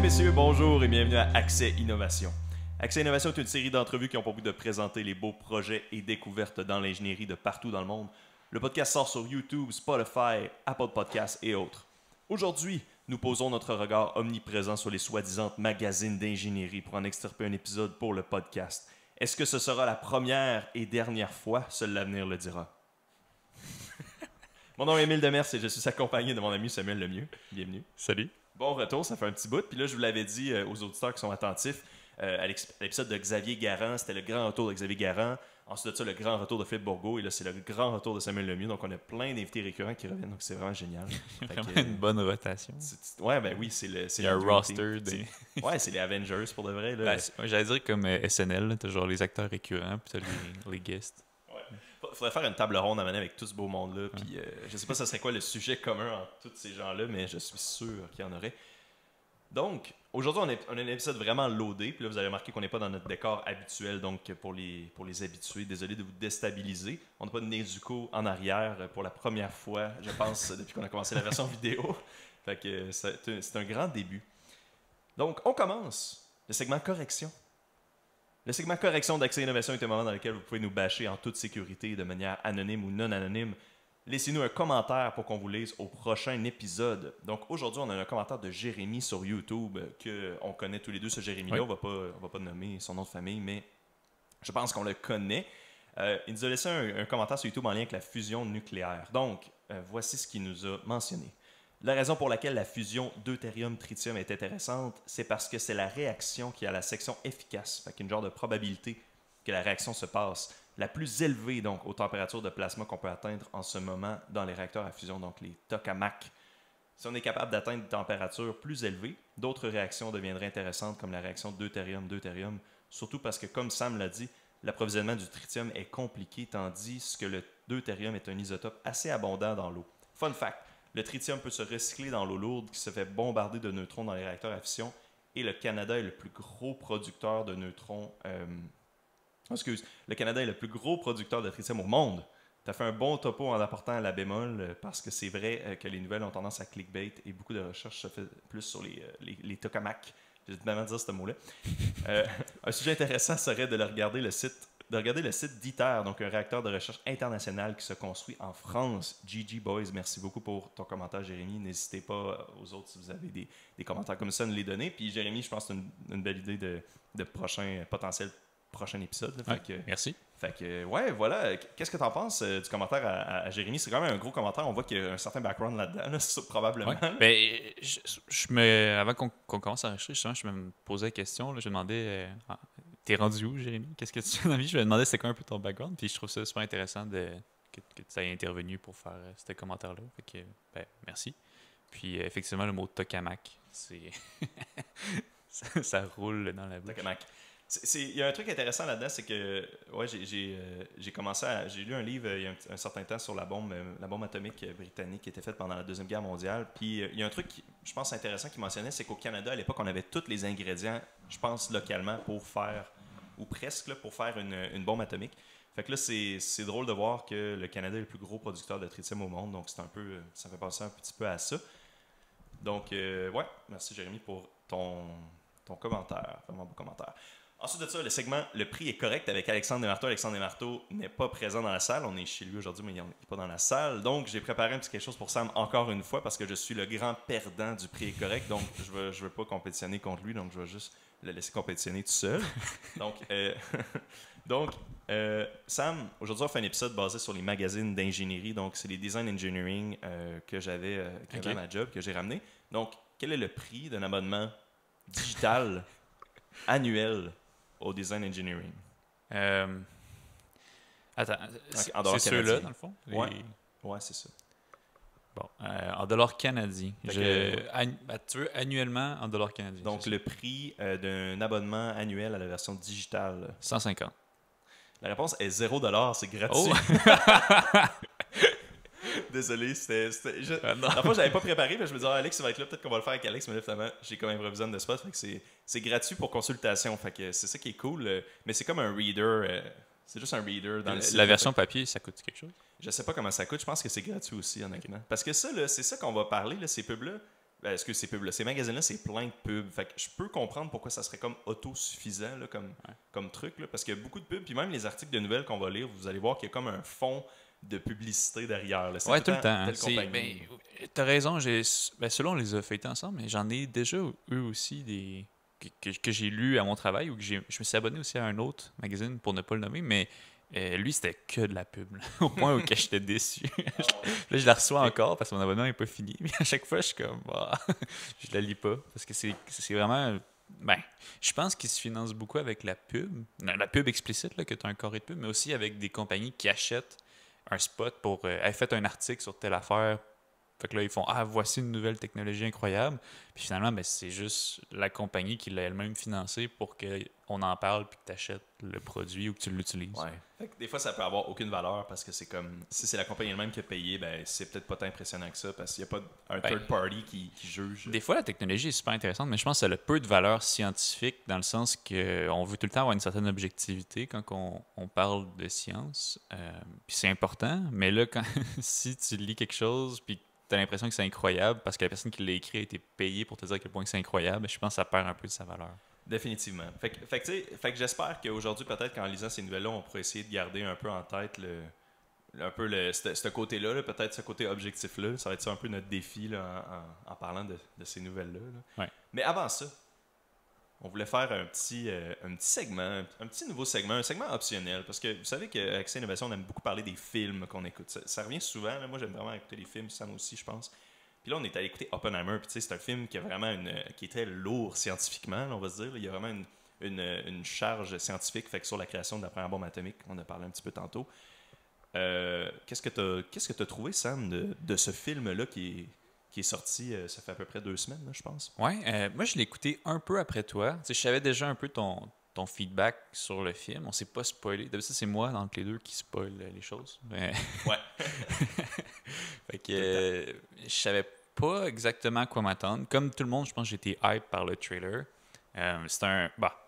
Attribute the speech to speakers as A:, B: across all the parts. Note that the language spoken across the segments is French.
A: messieurs, bonjour et bienvenue à Accès Innovation. Accès Innovation est une série d'entrevues qui ont pour but de présenter les beaux projets et découvertes dans l'ingénierie de partout dans le monde. Le podcast sort sur YouTube, Spotify, Apple Podcasts et autres. Aujourd'hui, nous posons notre regard omniprésent sur les soi-disant magazines d'ingénierie pour en extirper un épisode pour le podcast. Est-ce que ce sera la première et dernière fois? Seul l'avenir le dira. Mon nom est Émile Demers et je suis accompagné de mon ami Samuel Lemieux. Bienvenue.
B: Salut.
A: Bon retour, ça fait un petit bout. Puis là, je vous l'avais dit aux auditeurs qui sont attentifs, à l'épisode de Xavier Garand, c'était le grand retour de Xavier Garand. Ensuite de ça, le grand retour de Philippe Bourgault. Et là, c'est le grand retour de Samuel Lemieux. Donc, on a plein d'invités récurrents qui reviennent. Donc, c'est vraiment génial.
B: Vraiment une bonne rotation.
A: Ouais, ben oui, c'est
B: Il y a un roster des...
A: Ouais, c'est les Avengers pour de vrai. Là.
B: Ben, j'allais dire comme SNL, t'as genre les acteurs récurrents, puis t'as les guests.
A: Faudrait faire une table ronde à mener avec tout ce beau monde-là. Puis je sais pas ce serait quoi le sujet commun entre tous ces gens-là, mais je suis sûr qu'il y en aurait. Donc, aujourd'hui, on a un épisode vraiment loadé. Puis là, vous avez remarqué qu'on n'est pas dans notre décor habituel. Donc, pour les habitués, désolé de vous déstabiliser. On n'a pas de Nezuko en arrière pour la première fois, je pense, depuis qu'on a commencé la version vidéo. Fait que c'est un grand début. Donc, on commence le segment correction. Le segment correction d'Accès Innovation est un moment dans lequel vous pouvez nous bâcher en toute sécurité, de manière anonyme ou non anonyme. Laissez-nous un commentaire pour qu'on vous lise au prochain épisode. Donc aujourd'hui, on a un commentaire de Jérémy sur YouTube qu'on connaît tous les deux, ce Jérémy-là. Oui. On va pas nommer son nom de famille, mais je pense qu'on le connaît. Il nous a laissé un commentaire sur YouTube en lien avec la fusion nucléaire. Donc, voici ce qu'il nous a mentionné. La raison pour laquelle la fusion deutérium-tritium est intéressante, c'est parce que c'est la réaction qui a la section efficace, fait qu'il y a une genre de probabilité que la réaction se passe, la plus élevée donc aux températures de plasma qu'on peut atteindre en ce moment dans les réacteurs à fusion, donc les tokamaks. Si on est capable d'atteindre des températures plus élevées, d'autres réactions deviendraient intéressantes comme la réaction deutérium-deutérium, surtout parce que, comme Sam l'a dit, l'approvisionnement du tritium est compliqué, tandis que le deutérium est un isotope assez abondant dans l'eau. Fun fact, le tritium peut se recycler dans l'eau lourde qui se fait bombarder de neutrons dans les réacteurs à fission, et le Canada est le plus gros producteur de neutrons... le Canada est le plus gros producteur de tritium au monde. Tu as fait un bon topo en apportant la bémol parce que c'est vrai que les nouvelles ont tendance à clickbait et beaucoup de recherches se fait plus sur les tokamaks. J'ai vraiment dire ce mot-là. Un sujet intéressant serait de regarder le site d'ITER, donc un réacteur de recherche international qui se construit en France. GG Boys, merci beaucoup pour ton commentaire, Jérémy. N'hésitez pas aux autres si vous avez des commentaires comme ça, de les donner. Puis Jérémy, je pense que c'est une belle idée de potentiel prochain épisode.
B: Ouais, merci.
A: Fait que, ouais, voilà. Qu'est-ce que tu en penses du commentaire à Jérémy? C'est quand même un gros commentaire. On voit qu'il y a un certain background là-dedans, là, probablement.
B: Ouais. Ben, avant qu'on commence à enregistrer, justement, je me posais la question. Là, je me demandais, t'es rendu où, Jérémy? Qu'est-ce que tu fais dans la vie? Je me demandais c'était quoi un peu ton background. Puis je trouve ça super intéressant que tu aies intervenu pour faire ce commentaire-là. Fait que, ben, merci. Puis, effectivement, le mot tokamak, c'est... ça roule dans la bouche.
A: Tokamak. Il y a un truc intéressant là-dedans, c'est que ouais, j'ai lu un livre il y a un certain temps sur la bombe atomique britannique qui était faite pendant la Deuxième Guerre mondiale. Puis il y a un truc, je pense, intéressant qu'il mentionnait, c'est qu'au Canada, à l'époque, on avait tous les ingrédients, je pense, localement, pour faire, ou presque, là, pour faire une bombe atomique. Fait que là, c'est drôle de voir que le Canada est le plus gros producteur de tritium au monde, donc c'est un peu, ça fait penser un petit peu à ça. Donc, ouais, merci Jérémy pour ton commentaire, vraiment beau commentaire. Ensuite de ça, le segment « Le prix est correct » avec Alexandre Desmarteau. Alexandre Desmarteau n'est pas présent dans la salle. On est chez lui aujourd'hui, mais il n'est pas dans la salle. Donc, j'ai préparé un petit quelque chose pour Sam encore une fois parce que je suis le grand perdant du prix est correct. Donc, je veux pas compétitionner contre lui. Donc, je vais juste le laisser compétitionner tout seul. Donc, Sam, aujourd'hui, on fait un épisode basé sur les magazines d'ingénierie. Donc, c'est les design engineering que j'avais à ma job, que j'ai ramené. Donc, quel est le prix d'un abonnement digital annuel au design engineering?
B: Attends,
A: c'est
B: ceux-là, dans le fond?
A: Ouais, c'est ça.
B: Bon, en dollars canadiens. Tu veux annuellement en dollars canadiens?
A: Donc, le prix d'un abonnement annuel à la version digitale?
B: 150.
A: La réponse est 0$, c'est gratuit.
B: Oh!
A: Désolé, la fois, j'avais pas préparé, mais je me disais, Alex, ça va être là, peut-être qu'on va le faire avec Alex, mais là, finalement, j'ai quand même improvisé de spot, fait que c'est gratuit pour consultation, fait que c'est ça qui est cool, mais c'est comme un reader, c'est juste un reader dans le site.
B: La version papier, ça coûte quelque chose?
A: Je sais pas comment ça coûte, je pense que c'est gratuit aussi, honnêtement. Parce que ça, là, c'est ça qu'on va parler, là, ces pubs-là, est-ce que ces pubs-là, ces magazines-là, c'est plein de pubs. Fait que je peux comprendre pourquoi ça serait comme autosuffisant là, comme truc. Là, parce qu'il y a beaucoup de pubs. Puis même les articles de nouvelles qu'on va lire, vous allez voir qu'il y a comme un fond de publicité derrière. Là. C'est
B: Ouais, tout le temps. Hein.
A: telle compagnie.
B: T'as raison. Selon on les a feuilletés ensemble, mais j'en ai déjà eux aussi que j'ai lu à mon travail ou je me suis abonné aussi à un autre magazine pour ne pas le nommer, mais lui, c'était que de la pub. Là, au point où j'étais déçu. Là, je la reçois encore parce que mon abonnement n'est pas fini. Mais à chaque fois, je suis comme, je la lis pas. Parce que c'est vraiment. Ben, je pense qu'il se finance beaucoup avec la pub. Non, la pub explicite, là, que tu as un carré de pub, mais aussi avec des compagnies qui achètent un spot pour. Fait un article sur telle affaire. Fait que là, ils font voici une nouvelle technologie incroyable. Puis finalement, ben, c'est juste la compagnie qui l'a elle-même financé pour qu'on en parle puis que tu achètes le produit ou que tu l'utilises.
A: Ouais. Fait que des fois, ça peut avoir aucune valeur parce que c'est comme. Si c'est la compagnie elle-même qui a payé, ben c'est peut-être pas tant impressionnant que ça parce qu'il n'y a pas un third party qui juge.
B: Des fois, la technologie est super intéressante, mais je pense que ça a peu de valeur scientifique dans le sens qu'on veut tout le temps avoir une certaine objectivité quand on parle de science. Puis c'est important, mais là, si tu lis quelque chose puis tu as l'impression que c'est incroyable parce que la personne qui l'a écrit a été payée pour te dire à quel point c'est incroyable, je pense que ça perd un peu de sa valeur.
A: Définitivement. Fait que j'espère qu'aujourd'hui, peut-être qu'en lisant ces nouvelles-là, on pourrait essayer de garder un peu en tête ce côté-là, là, peut-être ce côté objectif-là. Ça va être ça un peu notre défi là, en parlant de ces nouvelles-là. Là.
B: Ouais.
A: Mais avant ça, on voulait faire un petit segment, un petit nouveau segment, un segment optionnel. Parce que vous savez qu'avec ces innovations, on aime beaucoup parler des films qu'on écoute. Ça revient souvent. Là. Moi, j'aime vraiment écouter les films, Sam aussi, je pense. Puis là, on est allé écouter Oppenheimer. Puis c'est un film qui a vraiment qui est très lourd scientifiquement, là, on va se dire. Il y a vraiment une charge scientifique fait que sur la création de la première bombe atomique. On a parlé un petit peu tantôt. Qu'est-ce que tu as trouvé, Sam, de ce film-là qui est sorti, ça fait à peu près 2 semaines, là, je pense?
B: Ouais, moi je l'ai écouté un peu après toi. Tu sais, je savais déjà un peu ton feedback sur le film. On s'est pas spoilé. D'habitude, c'est moi, entre les deux, qui spoil les choses. Mais...
A: Ouais.
B: Fait que je savais pas exactement à quoi m'attendre. Comme tout le monde, je pense que j'étais hype par le trailer. C'est un... Bah,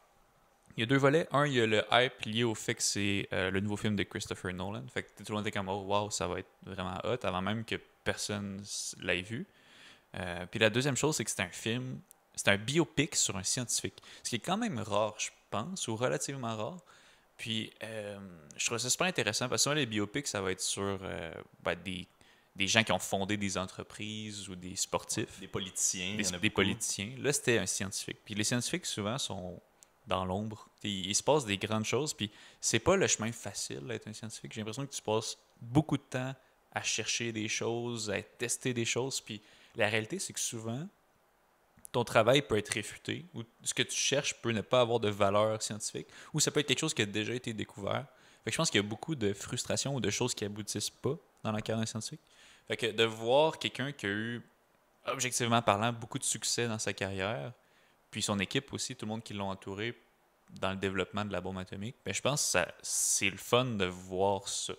B: il y a 2 volets. Un, il y a le hype lié au fait que c'est le nouveau film de Christopher Nolan. Fait que tout le monde était comme, oh wow, ça va être vraiment hot, avant même que personne l'ait vu. Puis la deuxième chose, c'est que c'est un biopic sur un scientifique. Ce qui est quand même rare, je pense, ou relativement rare. Puis je trouve ça super intéressant parce que souvent les biopics, ça va être sur des gens qui ont fondé des entreprises ou des sportifs.
A: Des politiciens.
B: Des politiciens. Là, c'était un scientifique. Puis les scientifiques, souvent, sont dans l'ombre. Il se passe des grandes choses. Puis c'est pas le chemin facile d'être un scientifique. J'ai l'impression que tu passes beaucoup de temps à chercher des choses, à tester des choses. Puis la réalité, c'est que souvent, ton travail peut être réfuté ou ce que tu cherches peut ne pas avoir de valeur scientifique ou ça peut être quelque chose qui a déjà été découvert. Fait que je pense qu'il y a beaucoup de frustration ou de choses qui aboutissent pas dans la carrière scientifique. Fait que de voir quelqu'un qui a eu, objectivement parlant, beaucoup de succès dans sa carrière, puis son équipe aussi, tout le monde qui l'a entouré dans le développement de la bombe atomique, ben je pense que c'est le fun de voir ça.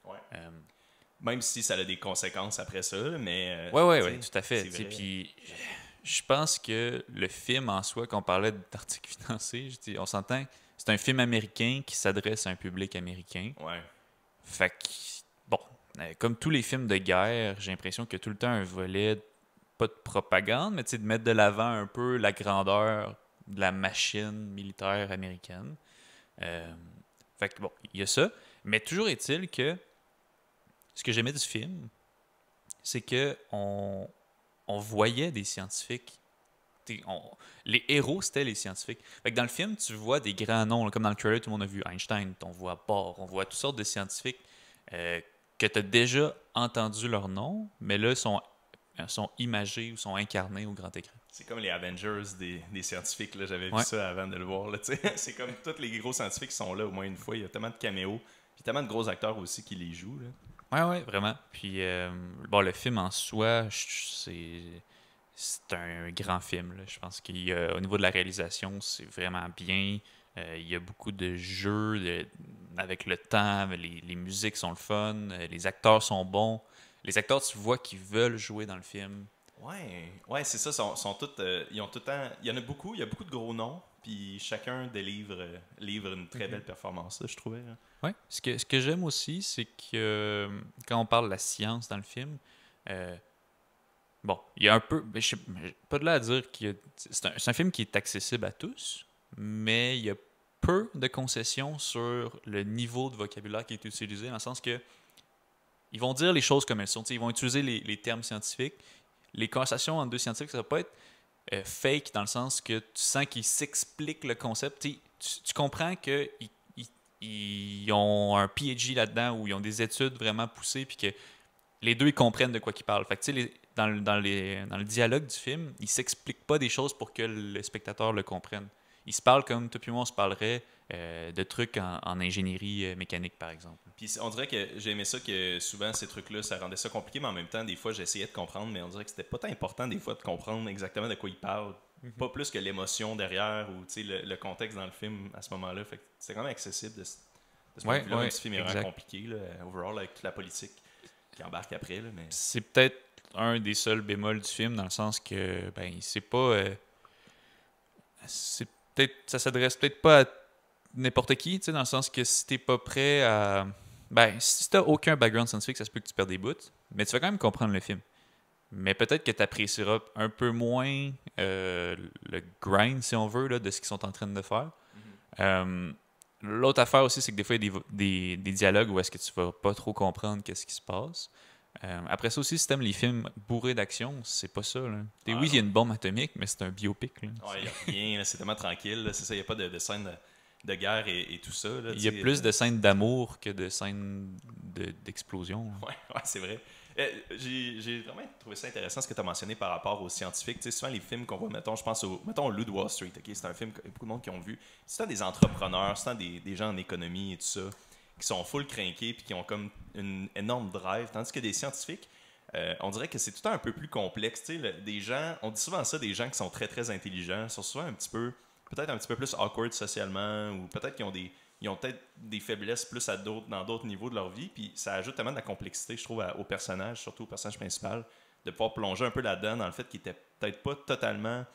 A: Ouais. Même si ça a des conséquences après ça, mais...
B: Oui, tout à fait. Puis je pense que le film en soi, quand on parlait d'articles financés, on s'entend, c'est un film américain qui s'adresse à un public américain.
A: Ouais.
B: Fait que, bon, comme tous les films de guerre, j'ai l'impression qu'il y a tout le temps un volet, pas de propagande, mais de mettre de l'avant un peu la grandeur de la machine militaire américaine. Fait que, bon, il y a ça. Mais toujours est-il que ce que j'aimais du film, c'est que on voyait des scientifiques. Les héros, c'était les scientifiques. Fait que dans le film, tu vois des grands noms. Là, comme dans le trailer, tout le monde a vu Einstein, on voit Bohr, on voit toutes sortes de scientifiques que tu as déjà entendu leur nom, mais là, sont imagés ou sont incarnés au grand écran.
A: C'est comme les Avengers des scientifiques. Là. J'avais vu ça avant de le voir. Là, c'est comme tous les gros scientifiques qui sont là au moins une fois. Il y a tellement de caméos. Puis tellement de gros acteurs aussi qui les jouent. Là.
B: Ouais, vraiment. Puis, bon, le film en soi, c'est un grand film. Là. Je pense qu'au niveau de la réalisation, c'est vraiment bien. Il y a beaucoup de jeux avec le temps. Les musiques sont le fun. Les acteurs sont bons. Les acteurs, tu vois qu'ils veulent jouer dans le film.
A: Ouais, c'est ça. Sont tous, ils ont tout le temps. Il y en a beaucoup. Il y a beaucoup de gros noms. Puis chacun livre une très belle performance, là, je trouvais. Là.
B: Ouais. Ce que j'aime aussi, c'est que quand on parle de la science dans le film, bon, il y a un peu. Pas de là à dire c'est un film qui est accessible à tous, mais il y a peu de concessions sur le niveau de vocabulaire qui est utilisé, dans le sens que ils vont dire les choses comme elles sont. Ils vont utiliser les termes scientifiques. Les conversations entre deux scientifiques, ça va pas être fake dans le sens que tu sens qu'ils s'expliquent le concept. Tu comprends qu'ils ils ont un PhD là-dedans ou ils ont des études vraiment poussées puis que les deux ils comprennent de quoi ils parlent. Fait que, dans le dialogue du film, ils s'expliquent pas des choses pour que le spectateur le comprenne. Ils se parlent comme toi puis moi on se parlerait de trucs en ingénierie mécanique, par exemple.
A: Puis on dirait que j'ai aimé ça que souvent ces trucs-là, ça rendait ça compliqué, mais en même temps, des fois, j'essayais de comprendre, mais on dirait que c'était pas tant important des fois de comprendre exactement de quoi ils parlent. Pas plus que l'émotion derrière ou le contexte dans le film à ce moment-là. Fait que c'est quand même accessible de ce point de vue-là, même si le film est vraiment compliqué, là, overall, avec toute la politique qui embarque après. Là, mais...
B: C'est peut-être un des seuls bémols du film, dans le sens que c'est pas. Ça s'adresse peut-être pas à n'importe qui, dans le sens que si t'es pas prêt à. Si t'as aucun background scientifique, ça se peut que tu perds des bouts, mais tu vas quand même comprendre le film. Mais peut-être que tu apprécieras un peu moins le grind, si on veut, là, de ce qu'ils sont en train de faire. L'autre affaire aussi, c'est que des fois, il y a des dialogues où est-ce que tu vas pas trop comprendre qu'est-ce qui se passe. Après ça aussi, si t'aimes les films bourrés d'action, c'est pas ça. Là. Oui, il y a une bombe atomique, mais c'est un biopic. Il
A: n'y a rien, là, c'est tellement tranquille. Là, c'est ça, il n'y a pas de scène de guerre et tout ça.
B: Il y a plus de scènes d'amour que de scènes d'explosion.
A: Ouais, c'est vrai. J'ai vraiment trouvé ça intéressant ce que tu as mentionné par rapport aux scientifiques. Tu sais, souvent, les films qu'on voit, je pense au Loup de Wall Street. Okay? C'est un film que beaucoup de monde qui ont vu. C'est des entrepreneurs, c'est des gens en économie et tout ça, qui sont full crinqués puis qui ont comme une énorme drive. Tandis que des scientifiques, on dirait que c'est tout le temps un peu plus complexe. Tu sais, des gens, on dit souvent ça, des gens qui sont très, très intelligents, sont souvent peut-être un petit peu plus awkward socialement, ou peut-être qu'ils ont peut-être des faiblesses plus dans d'autres niveaux de leur vie, puis ça ajoute tellement de la complexité, je trouve, au personnage, surtout au personnage principal, de pouvoir plonger un peu là-dedans, dans le fait qu'il était peut-être pas totalement,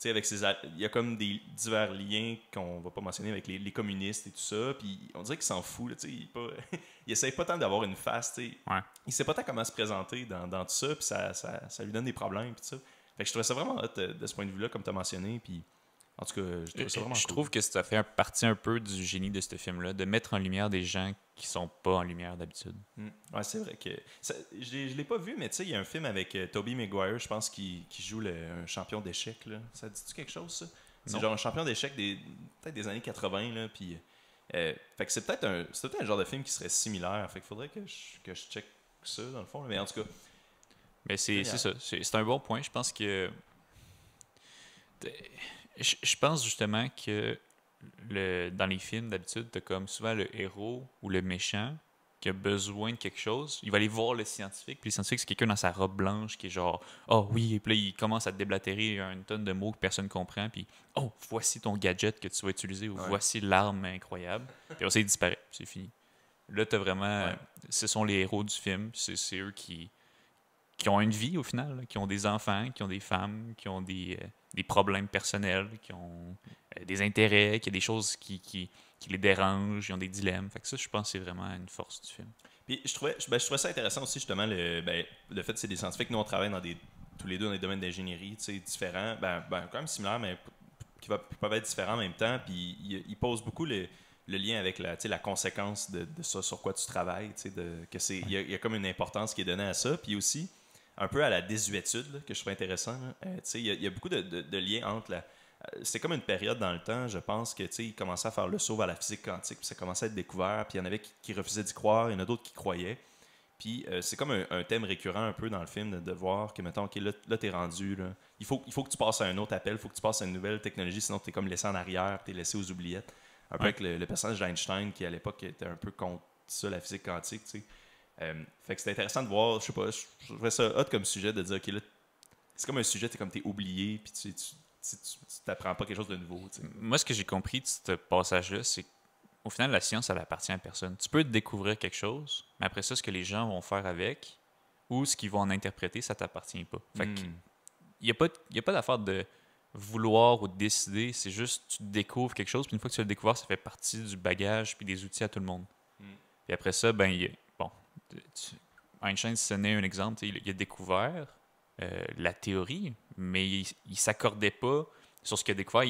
A: tu sais, il y a comme des divers liens qu'on va pas mentionner avec les communistes et tout ça, puis on dirait qu'il s'en fout, tu sais, il essaye pas tant d'avoir une face, tu sais, il sait pas tant comment se présenter dans tout ça, puis ça lui donne des problèmes, puis tout ça. Fait que je trouvais ça vraiment hot de ce point de vue-là, comme tu as mentionné, puis en tout cas, je trouve ça vraiment cool.
B: Je trouve que ça fait partie un peu du génie de ce film-là, de mettre en lumière des gens qui sont pas en lumière d'habitude.
A: Ouais, c'est vrai que... je l'ai pas vu, mais tu sais, il y a un film avec Tobey Maguire, je pense, qui joue un champion d'échecs. Là. Ça dit-tu quelque chose, ça? C'est genre un champion d'échecs peut-être des années 80, là, puis... fait que c'est peut-être un genre de film qui serait similaire. Fait qu'il faudrait que je check ça, dans le fond. Là. Mais en tout cas...
B: Mais c'est ça. C'est un bon point. Je pense que... Je pense justement que dans les films, d'habitude, t'as comme souvent le héros ou le méchant qui a besoin de quelque chose. Il va aller voir le scientifique, puis le scientifique, c'est quelqu'un dans sa robe blanche qui est genre « Oh oui », et puis là, il commence à te déblatérer une tonne de mots que personne ne comprend, puis « Oh, voici ton gadget que tu vas utiliser » ou « Voici l'arme incroyable », puis après, il disparaît, c'est fini. Là, t'as vraiment... Ce sont les héros du film, c'est eux qui ont une vie au final, là, qui ont des enfants, qui ont des femmes, qui ont des problèmes personnels, qui ont des intérêts, qui ont des choses qui les dérangent, ils ont des dilemmes. Fait que ça, je pense que c'est vraiment une force du film.
A: Puis je trouvais ça intéressant aussi, justement, le fait que c'est des scientifiques. Nous, on travaille tous les deux dans des domaines d'ingénierie différents, quand même similaires, mais qui peuvent être différents en même temps. Puis ils posent beaucoup le lien avec la conséquence de ça, sur quoi tu travailles. Il y a comme une importance qui est donnée à ça. Puis aussi, un peu à la désuétude, là, que je trouve intéressant. Il y a beaucoup de liens entre c'est comme une période dans le temps, je pense, que ils commençaient à faire le saut vers la physique quantique, puis ça commençait à être découvert, puis il y en avait qui refusaient d'y croire, il y en a d'autres qui croyaient. Puis c'est comme un thème récurrent un peu dans le film de voir que, mettons, OK, là t'es rendu, là. Il faut que tu passes à un autre appel, il faut que tu passes à une nouvelle technologie, sinon t'es comme laissé en arrière, t'es laissé aux oubliettes. Un peu avec le personnage d'Einstein, qui à l'époque était un peu contre ça, la physique quantique, tu sais. Fait que c'était intéressant de voir, je sais pas, je trouvais ça hot comme sujet de dire, OK, là, c'est comme un sujet, t'es oublié, puis tu t'apprends pas quelque chose de nouveau. T'sais.
B: Moi, ce que j'ai compris de ce passage-là, c'est qu'au final, la science, elle appartient à personne. Tu peux découvrir quelque chose, mais après ça, ce que les gens vont faire avec, ou ce qu'ils vont en interpréter, ça t'appartient pas. Fait que, il n'y a pas d'affaire de vouloir ou de décider, c'est juste tu découvres quelque chose, puis une fois que tu l'as découvert, ça fait partie du bagage puis des outils à tout le monde. Puis après ça, Einstein, si ce n'est un exemple, il a découvert la théorie, mais il ne s'accordait pas sur ce qu'il a découvert.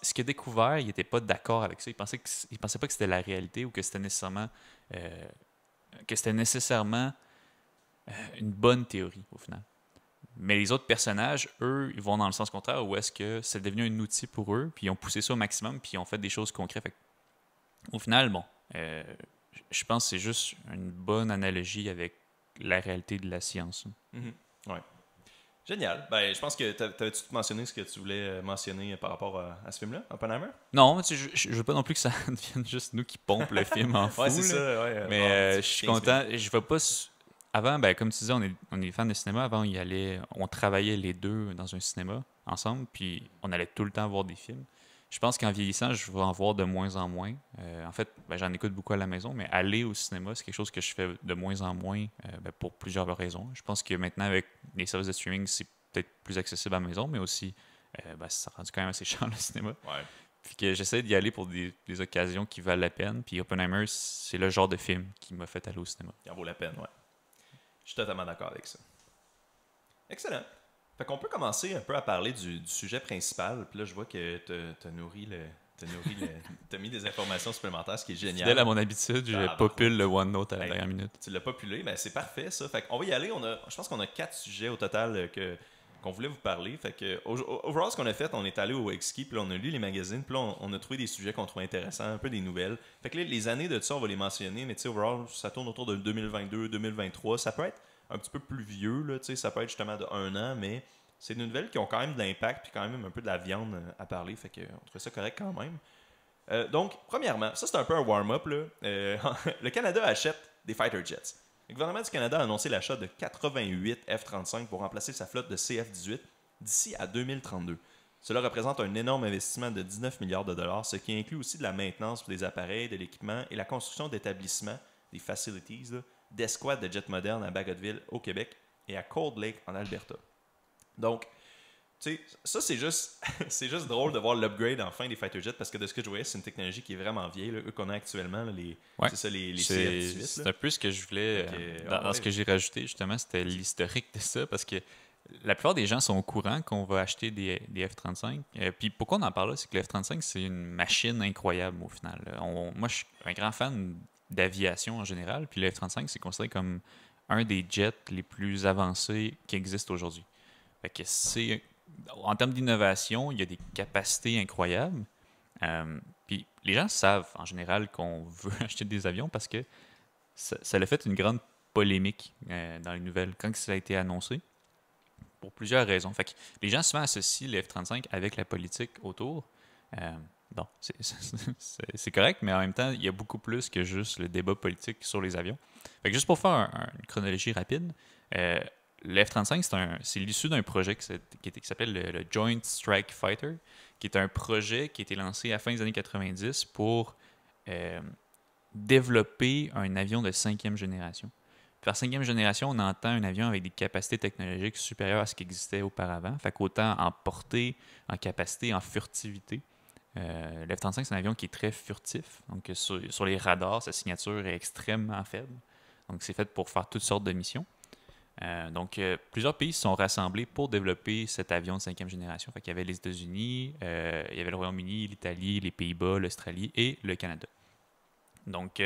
B: Ce qu'il a découvert, il n'était pas d'accord avec ça. Il pensait pas que c'était la réalité ou que c'était nécessairement une bonne théorie, au final. Mais les autres personnages, eux, ils vont dans le sens contraire, où est-ce que c'est devenu un outil pour eux, puis ils ont poussé ça au maximum, puis ils ont fait des choses concrètes. Fait au final, bon, je pense que c'est juste une bonne analogie avec la réalité de la science.
A: Ouais. Génial. Ben, je pense que t'avais-tu mentionné ce que tu voulais mentionner par rapport à ce film-là, Oppenheimer?
B: Non, je veux pas non plus que ça devienne juste nous qui pompent le film en fou.
A: Ouais, c'est ça. Ouais,
B: Mais je suis content. Je vais pas. Avant, ben, comme tu disais, on est fans de cinéma. Avant, on travaillait les deux dans un cinéma ensemble, puis on allait tout le temps voir des films. Je pense qu'en vieillissant, je vais en voir de moins en moins. En fait, ben, j'en écoute beaucoup à la maison, mais aller au cinéma, c'est quelque chose que je fais de moins en moins pour plusieurs raisons. Je pense que maintenant, avec les services de streaming, c'est peut-être plus accessible à la maison, mais aussi, ça rend quand même assez cher le cinéma.
A: Ouais.
B: Puis que j'essaie d'y aller pour des occasions qui valent la peine. Puis Oppenheimer, c'est le genre de film qui m'a fait aller au cinéma.
A: Il en vaut la peine, ouais. Je suis totalement d'accord avec ça. Excellent. Fait qu'on peut commencer un peu à parler du sujet principal. Puis là, je vois que t'as mis des informations supplémentaires, ce qui est génial.
B: Fidèle à mon habitude, je popule le OneNote à la dernière minute.
A: Tu l'as populé, ben c'est parfait ça. Fait qu'on va y aller. Je pense qu'on a 4 sujets au total qu'on voulait vous parler. Fait que, overall, ce qu'on a fait, on est allé au Wexkey, puis là, on a lu les magazines, puis là, on a trouvé des sujets qu'on trouvait intéressants, un peu des nouvelles. Fait que là, les années de ça, on va les mentionner, mais tu sais, overall, ça tourne autour de 2022, 2023. Ça peut être un petit peu plus vieux, là, tu sais, ça peut être justement de 1 an, mais c'est des nouvelles qui ont quand même de l'impact, puis quand même un peu de la viande à parler. Fait qu'on trouvait ça correct quand même. Donc, premièrement, ça c'est un peu un warm-up, là. Le Canada achète des fighter jets. Le gouvernement du Canada a annoncé l'achat de 88 F-35 pour remplacer sa flotte de CF-18 d'ici à 2032. Cela représente un énorme investissement de 19 milliards de dollars, ce qui inclut aussi de la maintenance pour des appareils, de l'équipement et la construction d'établissements, des facilities, d'escouades de jets modernes à Bagotville, au Québec, et à Cold Lake, en Alberta. Donc, tu sais, ça c'est juste drôle de voir l'upgrade enfin des fighter jets, parce que de ce que je voyais, c'est une technologie qui est vraiment vieille, là, eux qu'on a actuellement, là, c'est ça, les CF-18.
B: C'est un peu ce que je voulais, dans ce que j'ai rajouté justement, c'était l'historique de ça, parce que la plupart des gens sont au courant qu'on va acheter des F-35. Puis pourquoi on en parle là, c'est que le F-35, c'est une machine incroyable au final. Moi, je suis un grand fan d'aviation en général, puis le F-35, c'est considéré comme un des jets les plus avancés qui existent aujourd'hui. Fait que en termes d'innovation, il y a des capacités incroyables. Puis les gens savent en général qu'on veut acheter des avions parce que ça a fait une grande polémique dans les nouvelles quand ça a été annoncé, pour plusieurs raisons. Fait que les gens souvent associent le F-35 avec la politique autour. Bon, c'est correct, mais en même temps, il y a beaucoup plus que juste le débat politique sur les avions. Fait que juste pour faire une chronologie rapide, le F-35, c'est l'issue d'un projet qui s'appelle le Joint Strike Fighter, qui est un projet qui a été lancé à la fin des années 90 pour développer un avion de 5e génération. Par 5e génération, on entend un avion avec des capacités technologiques supérieures à ce qui existait auparavant. Fait qu'autant en portée, en capacité, en furtivité. Le F-35, c'est un avion qui est très furtif. Donc, sur les radars, sa signature est extrêmement faible. Donc, c'est fait pour faire toutes sortes de missions. Donc, plusieurs pays se sont rassemblés pour développer cet avion de 5e génération. Fait qu'il y avait les États-Unis, il y avait le Royaume-Uni, l'Italie, les Pays-Bas, l'Australie et le Canada. Donc,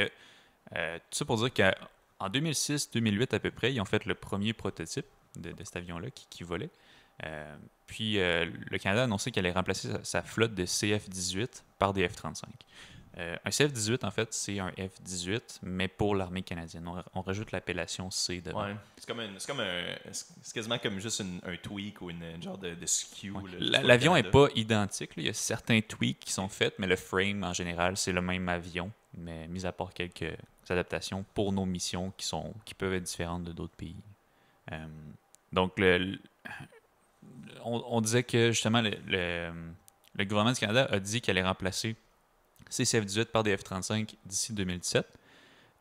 B: tout ça pour dire qu'en 2006-2008 à peu près, ils ont fait le premier prototype de cet avion-là qui volait. Puis, le Canada a annoncé qu'il allait remplacer sa flotte de CF-18 par des F-35. Un CF-18, en fait, c'est un F-18, mais pour l'armée canadienne. On rajoute l'appellation C devant.
A: Ouais. C'est quasiment comme juste un tweak ou une genre de SKU.
B: Ouais. L'avion n'est pas identique. Là. Il y a certains tweaks qui sont faits, mais le frame, en général, c'est le même avion, mais mis à part quelques adaptations pour nos missions qui peuvent être différentes de d'autres pays. Donc, on disait que, justement, le gouvernement du Canada a dit qu'il allait remplacer ces CF-18 par des F-35 d'ici 2017.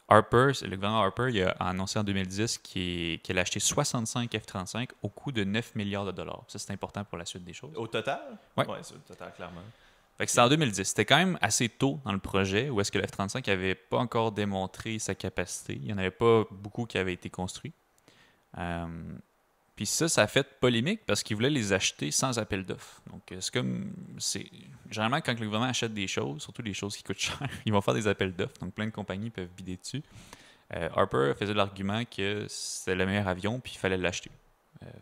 B: Le gouvernement Harper il a annoncé en 2010 qu'il allait acheter 65 F-35 au coût de 9 milliards de dollars. Ça, c'est important pour la suite des choses.
A: Au total?
B: Oui,
A: c'est au total, clairement.
B: Fait que c'était en 2010. C'était quand même assez tôt dans le projet où est-ce que le F-35 n'avait pas encore démontré sa capacité. Il n'y en avait pas beaucoup qui avaient été construits. Puis ça a fait polémique parce qu'ils voulaient les acheter sans appel d'offres. Donc, c'est comme. Généralement, quand le gouvernement achète des choses, surtout des choses qui coûtent cher, ils vont faire des appels d'offres. Donc, plein de compagnies peuvent bider dessus. Harper faisait l'argument que c'était le meilleur avion, puis il fallait l'acheter.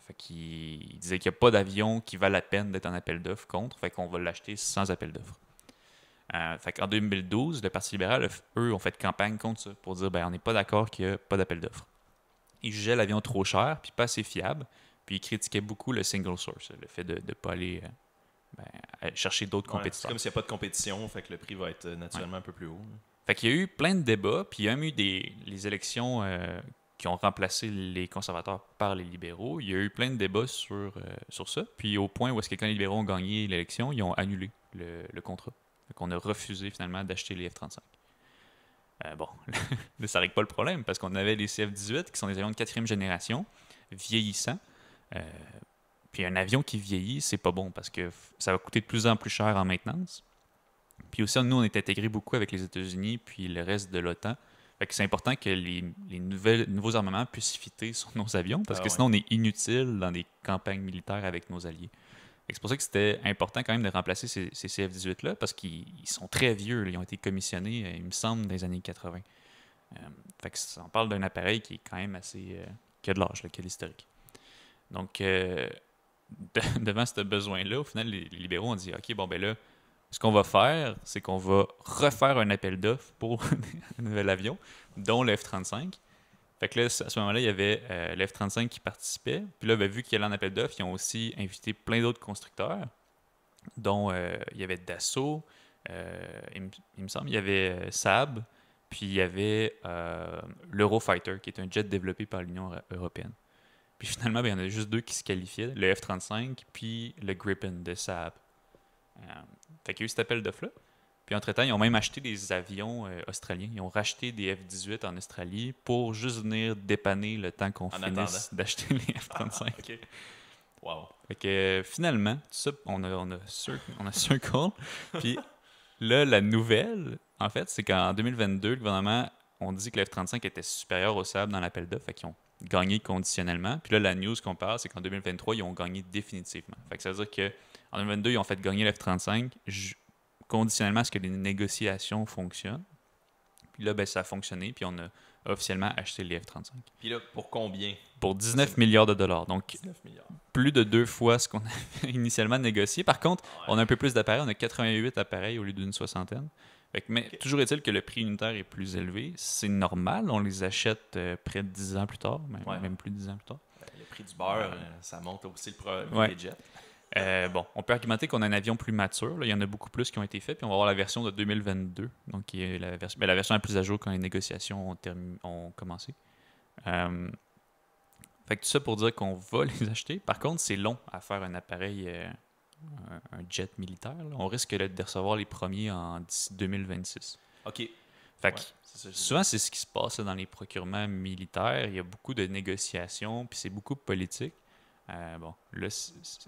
B: Fait qu'il disait qu'il n'y a pas d'avion qui vaut la peine d'être en appel d'offres contre, fait qu'on va l'acheter sans appel d'offres. Fait qu'en 2012, le Parti libéral, eux, ont fait campagne contre ça pour dire on n'est pas d'accord qu'il n'y a pas d'appel d'offres. Ils jugeaient l'avion trop cher puis pas assez fiable, puis ils critiquaient beaucoup le single source, le fait de ne pas aller chercher d'autres compétiteurs.
A: C'est comme s'il n'y a pas de compétition, fait que le prix va être naturellement un peu plus haut.
B: Fait qu'il y a eu plein de débats, puis il y a même eu les élections qui ont remplacé les conservateurs par les libéraux. Il y a eu plein de débats sur ça, puis au point où est-ce que quand les libéraux ont gagné l'élection, ils ont annulé le contrat. Donc on a refusé finalement d'acheter les F-35. Bon, là, ça règle pas le problème, parce qu'on avait les CF-18, qui sont des avions de 4e génération, vieillissants. Puis un avion qui vieillit, c'est pas bon, parce que ça va coûter de plus en plus cher en maintenance. Puis aussi, nous, on est intégrés beaucoup avec les États-Unis puis le reste de l'OTAN. Fait que c'est important que les nouveaux armements puissent fitter sur nos avions, parce que sinon, on est inutile dans des campagnes militaires avec nos alliés. C'est pour ça que c'était important quand même de remplacer ces CF-18-là, parce qu'ils sont très vieux. Là. Ils ont été commissionnés, il me semble, dans les années 80. Fait que on parle d'un appareil qui est quand même assez... qui a de l'âge, qui a de l'historique. Donc, devant ce besoin-là, au final, les libéraux ont dit, OK, bon, ben là, ce qu'on va faire, c'est qu'on va refaire un appel d'offres pour un nouvel avion, dont le F-35. Fait que là, à ce moment-là, il y avait le F-35 qui participait. Puis là, vu qu'il y avait un appel d'offres, ils ont aussi invité plein d'autres constructeurs, dont il y avait Dassault, il me semble, il y avait Saab, puis il y avait l'Eurofighter, qui est un jet développé par l'Union européenne. Puis finalement, il y en a juste deux qui se qualifiaient, le F-35 puis le Gripen de Saab. Fait qu'il y a eu cet appel d'offres-là. Puis entre-temps, ils ont même acheté des avions australiens. Ils ont racheté des F-18 en Australie pour juste venir dépanner le temps qu'on finisse d'acheter les F-35.
A: OK. Wow.
B: Fait que finalement, tout ça, on a circle. Puis là, la nouvelle, en fait, c'est qu'en 2022, le gouvernement, on dit que le F-35 était supérieur au Saab dans l'appel d'offres. Fait qu'ils ont gagné conditionnellement. Puis là, la news qu'on parle, c'est qu'en 2023, ils ont gagné définitivement. Fait que ça veut dire qu'en 2022, ils ont fait gagner le F-35 conditionnellement à ce que les négociations fonctionnent. Puis là, ça a fonctionné, puis on a officiellement acheté les F-35.
A: Puis là, pour combien?
B: Pour 19 milliards de dollars. Donc,
A: 19 milliards.
B: Plus de 2 fois ce qu'on avait initialement négocié. Par contre, on a un peu plus d'appareils. On a 88 appareils au lieu d'une soixantaine. Mais toujours est-il que le prix unitaire est plus élevé. C'est normal. On les achète près de 10 ans plus tard, même plus de 10 ans plus tard.
A: Le prix du beurre, ça monte aussi le prix des jets.
B: On peut argumenter qu'on a un avion plus mature. Là. Il y en a beaucoup plus qui ont été faits. Puis on va avoir la version de 2022, donc qui est la version la plus à jour quand les négociations ont commencé. Fait que tout ça pour dire qu'on va les acheter. Par contre, c'est long à faire un appareil, un jet militaire. Là. On risque de recevoir les premiers d'ici 2026.
A: OK.
B: Fait que souvent, c'est ce qui se passe dans les procurements militaires. Il y a beaucoup de négociations, puis c'est beaucoup politique. Là,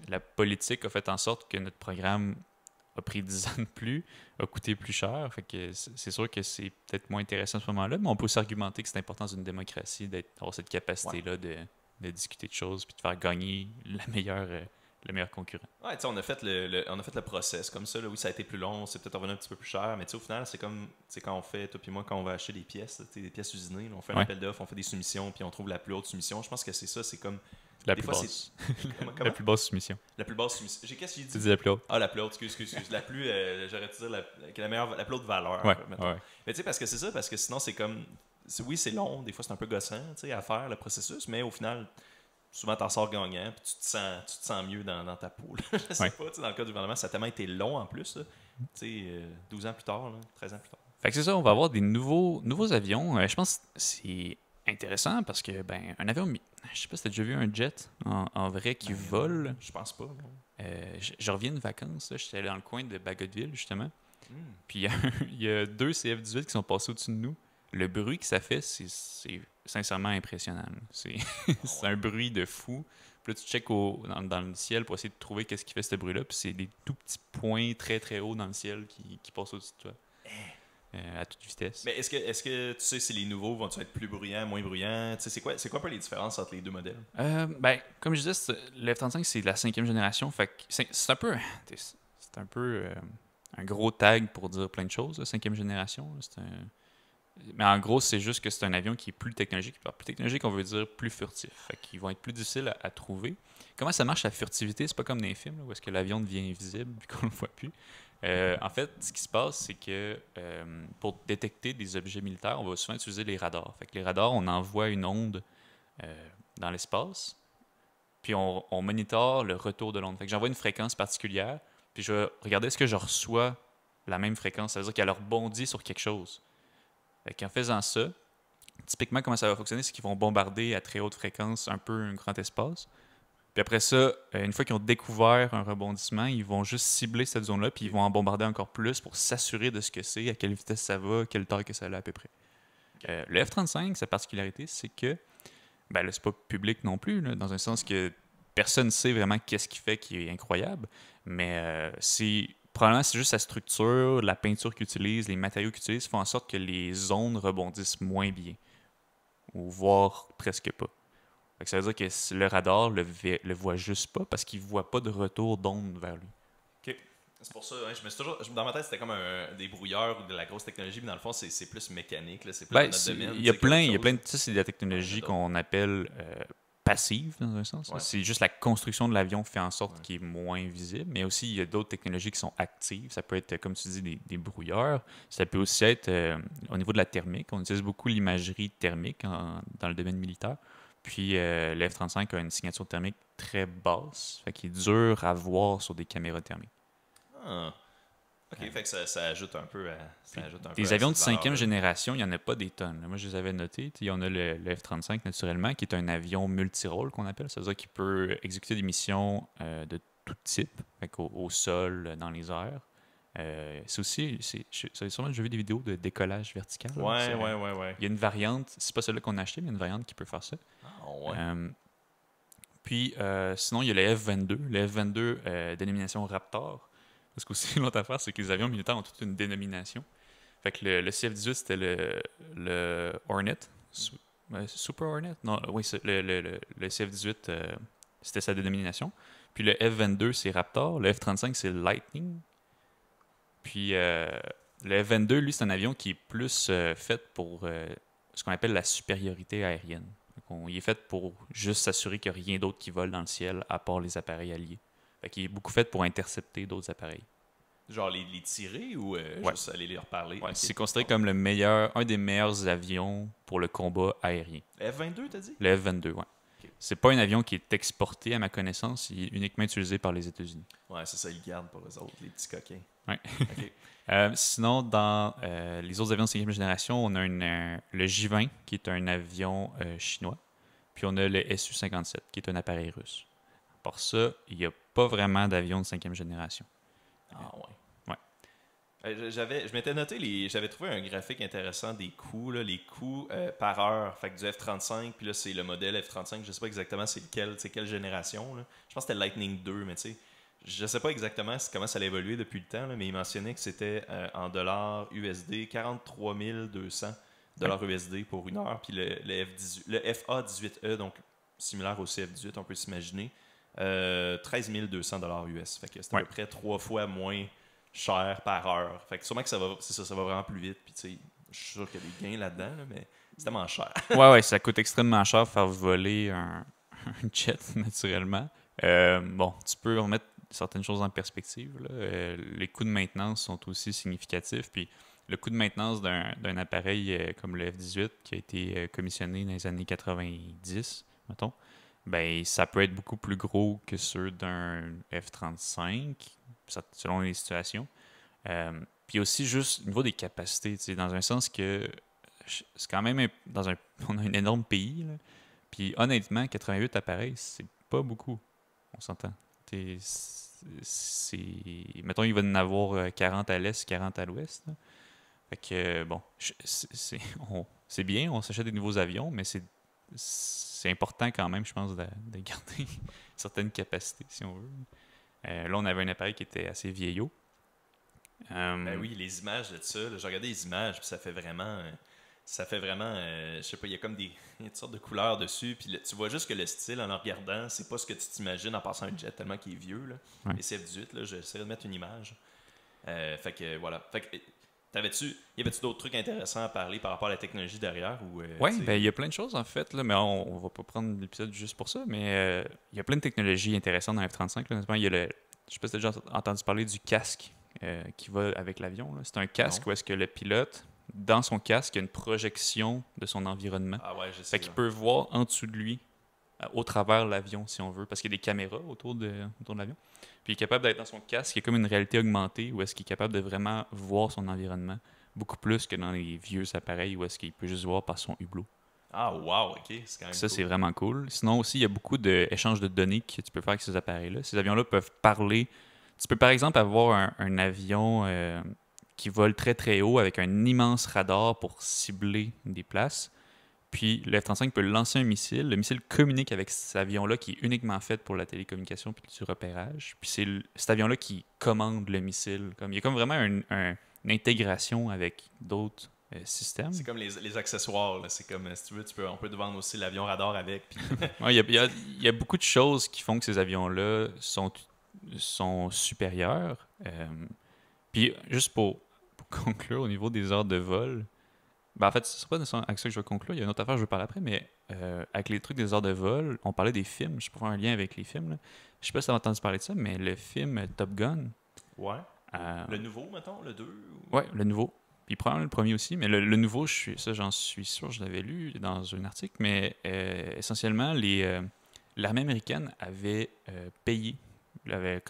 B: la politique a fait en sorte que notre programme a pris 10 ans de plus, a coûté plus cher. Fait que c'est sûr que c'est peut-être moins intéressant à ce moment-là, mais on peut aussi argumenter que c'est important dans une démocratie d'avoir cette capacité-là de discuter de choses puis de faire gagner le meilleur concurrent.
A: Ouais, tu sais, on a fait le process comme ça. Là, oui, ça a été plus long, c'est peut-être revenu un petit peu plus cher, mais tu sais, au final, c'est comme quand on fait, toi puis moi, quand on va acheter des pièces, des pièces usinées, là, on fait un appel d'offres, on fait des soumissions, puis on trouve la plus haute soumission. Je pense que c'est ça, c'est comme.
B: La plus basse. La plus basse soumission.
A: La plus basse soumission. Qu'est-ce que j'ai dit?
B: Tu dis la plus haute.
A: Ah, la plus haute, excuse. La plus, j'aurais dû dire la plus haute valeur.
B: Ouais.
A: Mais tu sais, parce que c'est ça, parce que sinon, c'est comme. Oui, c'est long, des fois, c'est un peu gossant à faire le processus, mais au final, souvent, t'en sors gagnant, puis tu te sens mieux dans ta peau. Je sais pas, dans le cas du gouvernement, ça a tellement été long en plus. 12 ans plus tard, 13 ans plus tard.
B: Fait que c'est ça, on va avoir des nouveaux avions. Je pense que c'est intéressant parce que un avion, je sais pas si t'as déjà vu un jet en vrai qui vole.
A: Je pense pas.
B: Je reviens de vacances, j'étais allé dans le coin de Bagotville justement. Puis il y a 2 CF-18 qui sont passés au-dessus de nous. Le bruit que ça fait, c'est sincèrement impressionnant. C'est un bruit de fou. Puis là, tu checkes dans le ciel pour essayer de trouver qu'est-ce qui fait ce bruit-là. Puis c'est des tout petits points très très hauts dans le ciel qui passent au-dessus de toi. à toute vitesse.
A: Mais est-ce que tu sais si les nouveaux vont être plus bruyants, moins bruyants? Tu sais, c'est quoi un peu les différences entre les deux modèles?
B: Ben, comme je disais, le F-35, c'est de la 5e génération. Fait que c'est un peu, c'est un peu un gros tag pour dire plein de choses, la 5e génération. Mais en gros, c'est juste que c'est un avion qui est plus technologique. Par plus technologique, on veut dire plus furtif. Fait qu'ils vont être plus difficiles à trouver. Comment ça marche la furtivité? C'est pas comme dans les films là, où est-ce que l'avion devient invisible et qu'on le voit plus. En fait, ce qui se passe, c'est que pour détecter des objets militaires, on va souvent utiliser les radars. Fait que les radars, on envoie une onde dans l'espace, puis on monitor le retour de l'onde. Fait que j'envoie une fréquence particulière, puis je vais regarder est-ce que je reçois la même fréquence. Ça veut dire qu'elle rebondit sur quelque chose. Fait qu'en faisant ça, typiquement, comment ça va fonctionner, c'est qu'ils vont bombarder à très haute fréquence un peu un grand espace. Puis après ça, une fois qu'ils ont découvert un rebondissement, ils vont juste cibler cette zone-là, puis ils vont en bombarder encore plus pour s'assurer de ce que c'est, à quelle vitesse ça va, quelle taille que ça a à peu près. Le F-35, sa particularité, c'est que ben là, c'est pas public non plus, là, dans un sens que personne ne sait vraiment qu'est-ce qu'il fait qui est incroyable, mais probablement c'est juste sa structure, la peinture qu'il utilise, les matériaux qu'il utilise font en sorte que les ondes rebondissent moins bien, ou voire presque pas. Fait que ça veut dire que le radar le voit juste pas parce qu'il voit pas de retour d'onde vers lui.
A: Ok. C'est pour ça, hein, je me suis toujours. Dans ma tête, c'était comme des brouilleurs ou de la grosse technologie, mais dans le fond, c'est plus mécanique, là, c'est plus dans
B: Ben,
A: notre domaine.
B: il y a plein de.
A: Tu
B: Ça, c'est de la technologie qu'on appelle passive, dans un sens.
A: Ouais.
B: C'est juste la construction de l'avion fait en sorte
A: Ouais.
B: qu'il est moins visible. Mais aussi, il y a d'autres technologies qui sont actives. Ça peut être, comme tu dis, des brouilleurs. Ça peut aussi être au niveau de la thermique. On utilise beaucoup l'imagerie thermique dans le domaine militaire. Puis le F-35 a une signature thermique très basse, fait qu'il est dur à voir sur des caméras thermiques.
A: Ah. Ok, fait que ça ajoute un peu à. Ça ajoute un peu
B: Des
A: à
B: avions de
A: cette
B: 5e
A: valeur-là.
B: génération, il n'y en a pas des tonnes. Moi, je les avais notés. Il y en a le F-35, naturellement, qui est un avion multirôle qu'on appelle. C'est-à-dire qu'il peut exécuter des missions de tout type, fait au sol, dans les airs. C'est aussi, vous avez sûrement déjà vu des vidéos de décollage vertical. Là.
A: Ouais.
B: Il y a une variante, c'est pas celle-là qu'on a achetée, mais il y a une variante qui peut faire ça.
A: Ah, ouais.
B: Puis, sinon, il y a le F-22. Le F-22, dénomination Raptor. Parce qu'aussi, l'autre affaire, c'est que les avions militaires ont toute une dénomination. Fait que le CF-18, c'était le Hornet. Super Hornet? Non, oui, le CF-18, c'était sa dénomination. Puis le F-22, c'est Raptor. Le F-35, c'est Lightning. Puis le F-22, lui, c'est un avion qui est plus fait pour ce qu'on appelle la supériorité aérienne. Il est fait pour juste s'assurer qu'il n'y a rien d'autre qui vole dans le ciel à part les appareils alliés. Fait qu'il est beaucoup fait pour intercepter d'autres appareils.
A: Genre les tirer ou
B: Ouais.
A: juste aller leur parler?
B: Ouais,
A: Ok.
B: c'est considéré comme un des meilleurs avions pour le combat aérien.
A: Le F-22, t'as dit?
B: Le F-22, ouais.
A: Ok.
B: C'est pas un avion qui est exporté, à ma connaissance. Il est uniquement utilisé par les États-Unis.
A: Ouais, c'est ça, ils gardent pour eux autres, les petits coquins.
B: Ouais.
A: Ok.
B: Sinon, dans les autres avions de 5e génération, on a le J-20, qui est un avion chinois. Puis on a le Su-57, qui est un appareil russe. Par ça, il n'y a pas vraiment d'avion de 5e génération.
A: Ah, ouais.
B: Ouais.
A: Je m'étais noté, j'avais trouvé un graphique intéressant des coûts, là, les coûts par heure. Fait que du F-35, puis là, c'est le modèle F-35. Je sais pas exactement c'est quelle génération. Là. Je pense que c'était Lightning 2, mais tu sais, je sais pas exactement comment ça a évolué depuis le temps, là, mais il mentionnait que c'était en dollars USD, 43 200 dollars USD pour une heure. Puis le FA-18E, donc similaire au CF-18, on peut s'imaginer, 13 200 dollars US. Fait que c'est à peu près 3 fois moins cher par heure. Fait que sûrement que ça va vraiment plus vite. Puis tu sais, je suis sûr qu'il y a des gains là-dedans, là, mais c'est tellement cher.
B: Ouais, ça coûte extrêmement cher faire voler un jet, naturellement. Bon, tu peux remettre certaines choses en perspective. Là. Les coûts de maintenance sont aussi significatifs. Puis le coût de maintenance d'un appareil comme le F-18 qui a été commissionné dans les années 90, mettons, ben, ça peut être beaucoup plus gros que ceux d'un F-35, selon les situations. Puis aussi, juste au niveau des capacités, dans un sens que c'est quand même on a un énorme pays. Là. Puis honnêtement, 88 appareils, c'est pas beaucoup. On s'entend. Mettons, il va en avoir 40 à l'est, 40 à l'ouest. Là. Fait que, bon, c'est bien, on s'achète des nouveaux avions, mais c'est important quand même, je pense, de garder certaines capacités, si on veut. Là, on avait un appareil qui était assez vieillot.
A: Ben oui, les images de ça, là, j'ai regardé les images, puis ça fait vraiment, je sais pas, il y a comme il y a toutes sortes de couleurs dessus, puis tu vois juste que le style, en le regardant, c'est pas ce que tu t'imagines en passant un jet, tellement qu'il est vieux, là.
B: Ouais.
A: Les CF-18, là, j'essaierai de mettre une image. Fait que, voilà. Fait que, y avait-tu d'autres trucs intéressants à parler par rapport à la technologie derrière, ou,
B: Oui,
A: tu sais,
B: ben, il y a plein de choses en fait, là, mais on va pas prendre l'épisode juste pour ça, mais il y a plein de technologies intéressantes dans F-35. Là. Notamment, il y a je sais pas si tu as déjà entendu parler du casque qui va avec l'avion. Là. C'est un casque
A: non?
B: où est-ce que le pilote, dans son casque, il y a une projection de son environnement.
A: Ah ouais, je
B: Fait
A: sais,
B: qu'il
A: là.
B: peut voir en dessous de lui, au travers l'avion, si on veut, parce qu'il y a des caméras autour de l'avion. Puis il est capable d'être dans son casque, qui est comme une réalité augmentée, où est-ce qu'il est capable de vraiment voir son environnement, beaucoup plus que dans les vieux appareils, où est-ce qu'il peut juste voir par son hublot.
A: Ah, wow, ok, c'est quand même
B: Ça,
A: cool.
B: c'est vraiment cool. Sinon aussi, il y a beaucoup d'échanges de données que tu peux faire avec ces appareils-là. Ces avions-là peuvent parler. Tu peux par exemple avoir un avion qui vole très très haut avec un immense radar pour cibler des places. Puis le F-35 peut lancer un missile. Le missile communique avec cet avion-là qui est uniquement fait pour la télécommunication puis du repérage. Puis c'est cet avion-là qui commande le missile. Comme, il y a comme vraiment une intégration avec d'autres systèmes.
A: C'est comme les accessoires, là. C'est comme, si tu veux, on peut te vendre aussi l'avion radar avec, puis
B: Ouais, il y a beaucoup de choses qui font que ces avions-là sont supérieurs. Puis, juste pour conclure, au niveau des heures de vol, ben en fait, ce n'est pas nécessairement avec ça que je vais conclure. Il y a une autre affaire que je vais parler après, mais avec les trucs des heures de vol, on parlait des films. Je peux faire un lien avec les films. Là. Je sais pas si tu as entendu parler de ça, mais le film Top Gun,
A: ouais.
B: euh,
A: Le nouveau, mettons, le 2
B: ouais, le nouveau. Puis probablement le premier aussi, mais le nouveau, ça j'en suis sûr, je l'avais lu dans un article, mais essentiellement, l'armée américaine avait payé, avait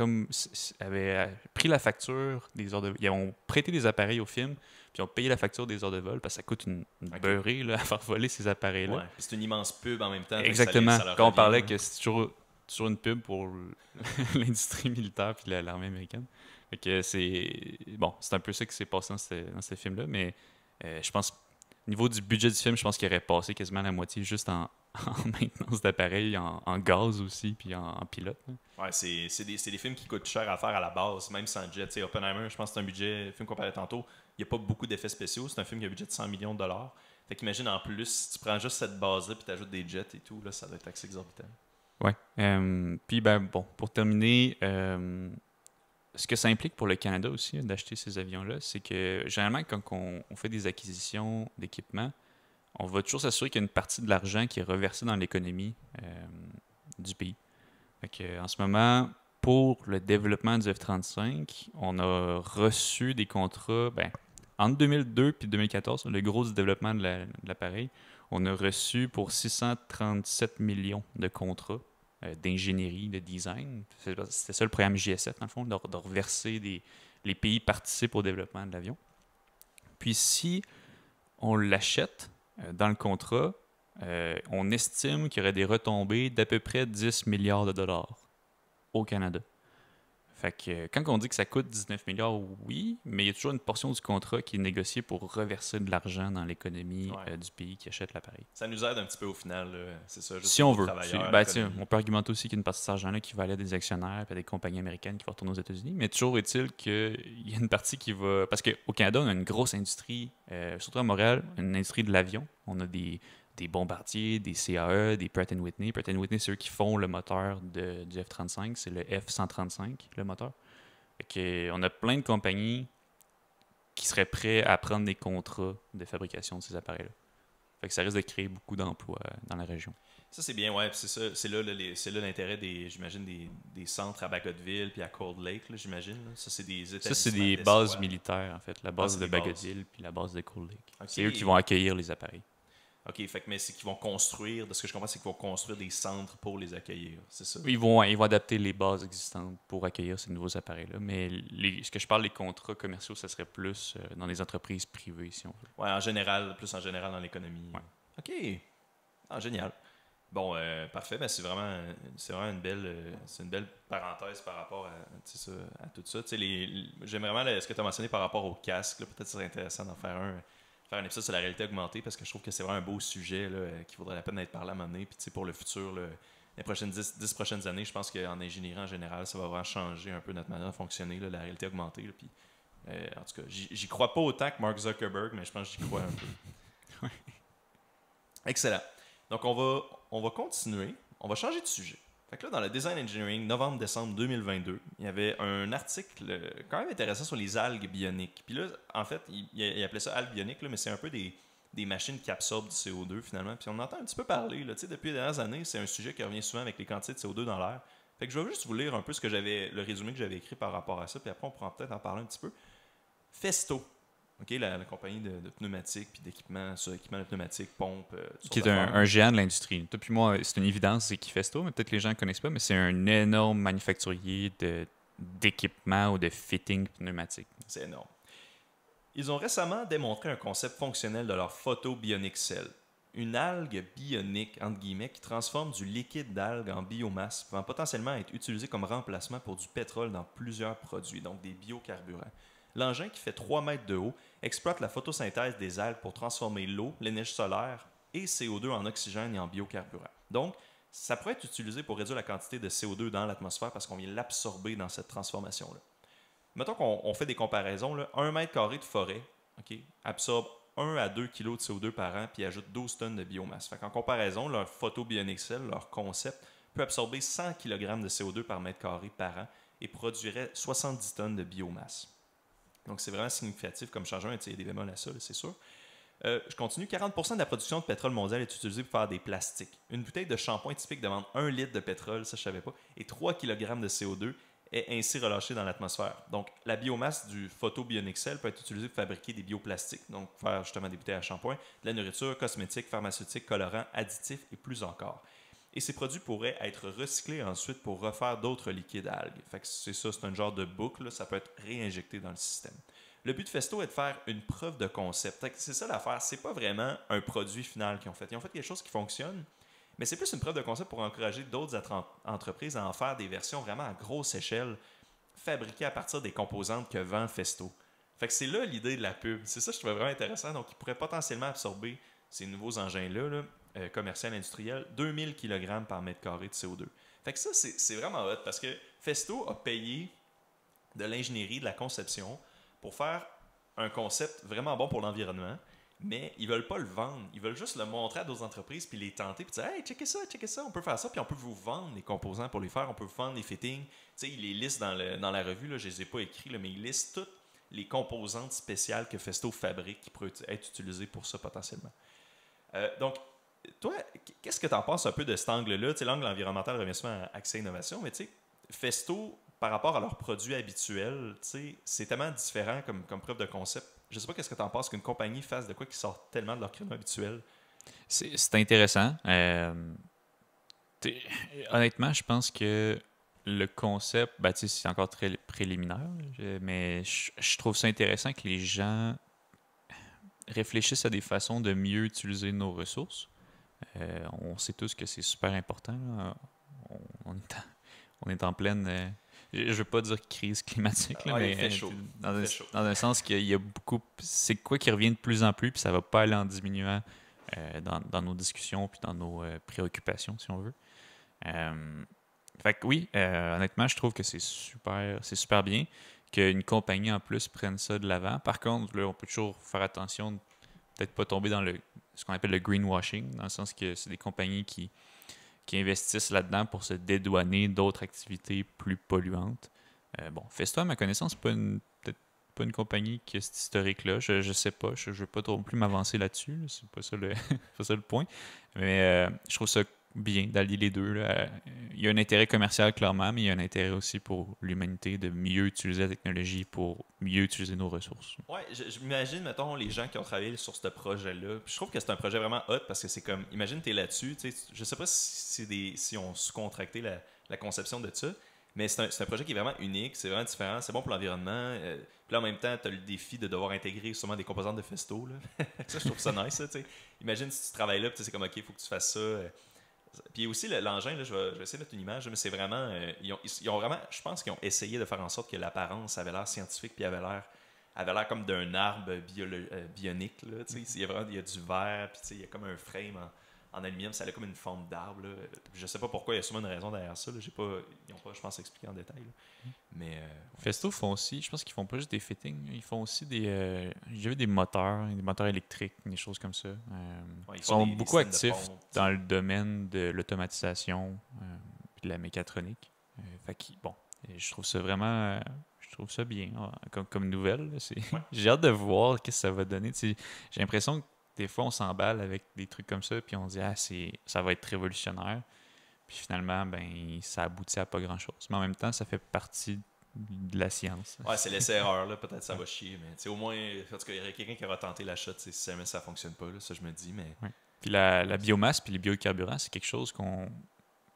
B: pris la facture des heures de vol. Ils ont prêté des appareils au film, puis ils ont payé la facture des heures de vol, parce que ça coûte une
A: Ok.
B: beurrée là, à faire voler ces appareils-là.
A: Ouais. Puis c'est une immense pub en même temps. fait que
B: Exactement.
A: ça leur
B: Quand on
A: revient,
B: parlait
A: là.
B: que c'est toujours une pub pour l'industrie militaire puis l'armée américaine. Fait que c'est un peu ça qui s'est passé dans ce film-là, mais je pense, au niveau du budget du film, je pense qu'il aurait passé quasiment la moitié juste en maintenance d'appareils, en gaz aussi, puis en pilote. Là.
A: Ouais, c'est des films qui coûtent cher à faire à la base, même sans jet. Tu sais, Oppenheimer, je pense que c'est un budget, film qu'on parlait tantôt, il n'y a pas beaucoup d'effets spéciaux. C'est un film qui a un budget de 100 millions de dollars. Fait qu'imagine en plus, si tu prends juste cette base-là puis tu ajoutes des jets et tout, là, ça doit être assez exorbitant.
B: Ouais. Puis, ben, bon, pour terminer, ce que ça implique pour le Canada aussi, d'acheter ces avions-là, c'est que généralement, quand on fait des acquisitions d'équipements, on va toujours s'assurer qu'il y a une partie de l'argent qui est reversée dans l'économie du pays. Fait que, en ce moment, pour le développement du F-35, on a reçu des contrats, ben, entre 2002 et 2014, le gros du développement de l'appareil, on a reçu pour 637 millions de contrats d'ingénierie, de design. C'était ça le programme JSF, dans le fond, de reverser les pays participent au développement de l'avion. Puis si on l'achète dans le contrat, on estime qu'il y aurait des retombées d'à peu près 10 milliards de dollars au Canada. Fait que quand on dit que ça coûte 19 milliards, oui, mais il y a toujours une portion du contrat qui est négociée pour reverser de l'argent dans l'économie
A: Ouais.
B: du pays qui achète l'appareil.
A: Ça nous aide un petit peu au final, là. C'est ça. Juste
B: Si
A: pour
B: on
A: les
B: veut.
A: travailleurs,
B: Ben,
A: l'économie.
B: on peut argumenter aussi qu'il y a une partie de cet argent-là qui va aller à des actionnaires et à des compagnies américaines qui vont retourner aux États-Unis. Mais toujours est-il qu'il y a une partie qui va. Parce qu'au Canada, on a une grosse industrie, surtout à Montréal, une industrie de l'avion. On a des Bombardier, des CAE, des Pratt Whitney. Pratt Whitney, c'est eux qui font le moteur du F-35. C'est le F-135, le moteur. Fait que, on a plein de compagnies qui seraient prêts à prendre des contrats de fabrication de ces appareils-là. Fait que ça risque de créer beaucoup d'emplois dans la région.
A: Ça, c'est bien, ouais. Puis c'est ça. C'est là l'intérêt j'imagine, des centres à Bagotville puis à Cold Lake, là, j'imagine. Là. Ça, c'est des établissements.
B: Ça, c'est des
A: d'escouade.
B: bases militaires, en fait. La base
A: c'est
B: de
A: des bases.
B: Bagotville puis la base de Cold Lake.
A: Ok.
B: C'est eux qui vont accueillir les appareils.
A: OK, fait que, mais c'est qu'ils vont construire, de ce que je comprends, c'est qu'ils vont construire des centres pour les accueillir, c'est ça?
B: Ils vont adapter les bases existantes pour accueillir ces nouveaux appareils-là. Mais ce que je parle, les contrats commerciaux, ça serait plus dans les entreprises privées, si on veut.
A: Ouais, plus en général dans l'économie.
B: Ouais.
A: OK. Ah, génial. Bon, parfait. Ben, c'est vraiment une belle parenthèse par rapport à, à tout ça. J'aime vraiment ce que tu as mentionné par rapport au casque. Peut-être que ce serait intéressant d'en faire un épisode sur la réalité augmentée parce que je trouve que c'est vraiment un beau sujet là, qui vaudrait la peine d'être parlé à un moment donné. Puis pour le futur, là, les prochaines 10 prochaines années, je pense qu'en ingénierie en général, ça va vraiment changer un peu notre manière de fonctionner, là, la réalité augmentée. Là, puis En tout cas, j'y crois pas autant que Mark Zuckerberg, mais je pense que j'y crois un peu. Excellent. Donc, on va continuer. On va changer de sujet. Fait que là, dans le Design Engineering, novembre-décembre 2022, il y avait un article quand même intéressant sur les algues bioniques. Puis là, en fait, il appelait ça algues bioniques, là, mais c'est un peu des machines qui absorbent du CO2 finalement. Puis on entend un petit peu parler. Là, depuis les dernières années, c'est un sujet qui revient souvent avec les quantités de CO2 dans l'air. Fait que je vais juste vous lire un peu le résumé que j'avais écrit par rapport à ça, puis après on pourra peut-être en parler un petit peu. Festo, okay, la compagnie de pneumatiques puis d'équipements, équipements de pneumatiques, pompes,
B: qui est un géant de l'industrie. Toi puis moi, c'est une évidence, c'est qui Festo, mais peut-être que les gens ne connaissent pas, mais c'est un énorme manufacturier d'équipements ou de fitting pneumatiques.
A: C'est énorme. Ils ont récemment démontré un concept fonctionnel de leur photobionic cell. Une algue bionique, entre guillemets, qui transforme du liquide d'algue en biomasse, pouvant potentiellement être utilisé comme remplacement pour du pétrole dans plusieurs produits, donc des biocarburants. L'engin, qui fait 3 mètres de haut, exploite la photosynthèse des algues pour transformer l'eau, l'énergie solaire et CO2 en oxygène et en biocarburant. Donc, ça pourrait être utilisé pour réduire la quantité de CO2 dans l'atmosphère parce qu'on vient l'absorber dans cette transformation-là. Mettons qu'on fait des comparaisons. Là, 1 mètre carré de forêt absorbe 1 à 2 kg de CO2 par an puis ajoute 12 tonnes de biomasse. En comparaison, leur photobionic cell, leur concept, peut absorber 100 kg de CO2 par mètre carré par an et produirait 70 tonnes de biomasse. Donc, c'est vraiment significatif comme changement. Il y a des bémols à ça, c'est sûr. Je continue. 40% de la production de pétrole mondial est utilisée pour faire des plastiques. Une bouteille de shampoing typique demande 1 litre de pétrole, ça je ne savais pas, et 3 kg de CO2 est ainsi relâché dans l'atmosphère. Donc, la biomasse du photobionic cell peut être utilisée pour fabriquer des bioplastiques, donc pour faire justement des bouteilles à shampoing, de la nourriture, cosmétiques, pharmaceutiques, colorants, additifs et plus encore. Et ces produits pourraient être recyclés ensuite pour refaire d'autres liquides algues. Fait que c'est ça, c'est un genre de boucle, ça peut être réinjecté dans le système. Le but de Festo est de faire une preuve de concept. C'est ça l'affaire, c'est pas vraiment un produit final qu'ils ont fait. Ils ont fait quelque chose qui fonctionne, mais c'est plus une preuve de concept pour encourager d'autres entreprises à en faire des versions vraiment à grosse échelle, fabriquées à partir des composantes que vend Festo. Fait que c'est là l'idée de la pub. C'est ça que je trouvais vraiment intéressant. Donc, ils pourraient potentiellement absorber ces nouveaux engins-là, commerciaux industriels, 2000 kg par mètre carré de CO2. Fait que ça, c'est vraiment hot parce que Festo a payé de l'ingénierie, de la conception pour faire un concept vraiment bon pour l'environnement, mais ils veulent pas le vendre. Ils veulent juste le montrer à d'autres entreprises puis les tenter puis dire « Hey, checkez ça, on peut faire ça, puis on peut vous vendre les composants pour les faire, on peut vous vendre les fittings. » Tu sais, ils les listent dans la revue, là, je les ai pas écrits, là, mais ils listent toutes les composantes spéciales que Festo fabrique qui pourraient être utilisées pour ça potentiellement. Donc, toi, qu'est-ce que tu en penses un peu de cet angle-là? Tu sais, l'angle environnemental revient souvent à Accès Innovation, mais tu sais, Festo, par rapport à leurs produits habituels, c'est tellement différent comme preuve de concept. Je ne sais pas qu'est-ce que tu en penses qu'une compagnie fasse de quoi qui sort tellement de leur créneau habituel.
B: C'est intéressant. Honnêtement, je pense que le concept, c'est encore très préliminaire, mais je trouve ça intéressant que les gens réfléchissent à des façons de mieux utiliser nos ressources. On sait tous que c'est super important. Là. On est en pleine... je ne veux pas dire crise climatique, là, mais
A: il fait chaud.
B: Dans un sens qu'il y a beaucoup... C'est quoi qui revient de plus en plus, puis ça ne va pas aller en diminuant dans nos discussions puis dans nos préoccupations, si on veut. Fait que oui, honnêtement, je trouve que c'est super bien qu'une compagnie en plus prenne ça de l'avant. Par contre, là, on peut toujours faire attention de peut-être pas tomber dans ce qu'on appelle le greenwashing, dans le sens que c'est des compagnies qui investissent là-dedans pour se dédouaner d'autres activités plus polluantes. Festo, à ma connaissance, peut-être pas une compagnie qui a cet historique-là. Je sais pas, je ne veux pas trop plus m'avancer là-dessus. Là. C'est pas ça pas ça le point. Mais je trouve ça bien d'allier les deux. Là. Il y a un intérêt commercial, clairement, mais il y a un intérêt aussi pour l'humanité de mieux utiliser la technologie pour mieux utiliser nos ressources.
A: Ouais, je m'imagine, mettons, les gens qui ont travaillé sur ce projet-là. Puis je trouve que c'est un projet vraiment hot parce que c'est comme, imagine, tu es là-dessus. Je sais pas si on sous-contracté la conception de ça, mais c'est un projet qui est vraiment unique, c'est vraiment différent, c'est bon pour l'environnement. Puis là, en même temps, tu as le défi de devoir intégrer sûrement des composantes de Festo. Là. Ça, je trouve ça nice. Ça, imagine si tu travailles là, puis c'est comme, OK, il faut que tu fasses ça. Puis aussi, l'engin, là, je vais essayer de mettre une image, mais c'est vraiment, ils ont vraiment, je pense qu'ils ont essayé de faire en sorte que l'apparence avait l'air scientifique, puis avait l'air comme d'un arbre bionique. Là, il y a du verre, puis il y a comme un frame en aluminium, ça a comme une forme d'arbre. Là. Je sais pas pourquoi, il y a sûrement une raison derrière ça. Là. Ils n'ont pas, je pense, expliqué en détail. Là. Mais,
B: Festo font aussi, je pense qu'ils font pas juste des fittings, ils font aussi j'ai vu des moteurs électriques, des choses comme ça. Ils sont beaucoup actifs dans le domaine de l'automatisation et de la mécatronique. Bon, je trouve ça vraiment, je trouve ça bien comme nouvelle. J'ai hâte de voir ce que ça va donner. J'ai l'impression que des fois on s'emballe avec des trucs comme ça, puis on se dit ça va être révolutionnaire. Puis finalement, ça aboutit à pas grand-chose. Mais en même temps, ça fait partie de la science.
A: Ouais, c'est l'essai-erreur, là. Peut-être ça va chier, mais au moins, parce qu'il y aurait quelqu'un qui aura tenté l'achat, si jamais ça fonctionne pas, là, ça je me dis, mais...
B: Ouais. Puis la biomasse puis les biocarburants, c'est quelque chose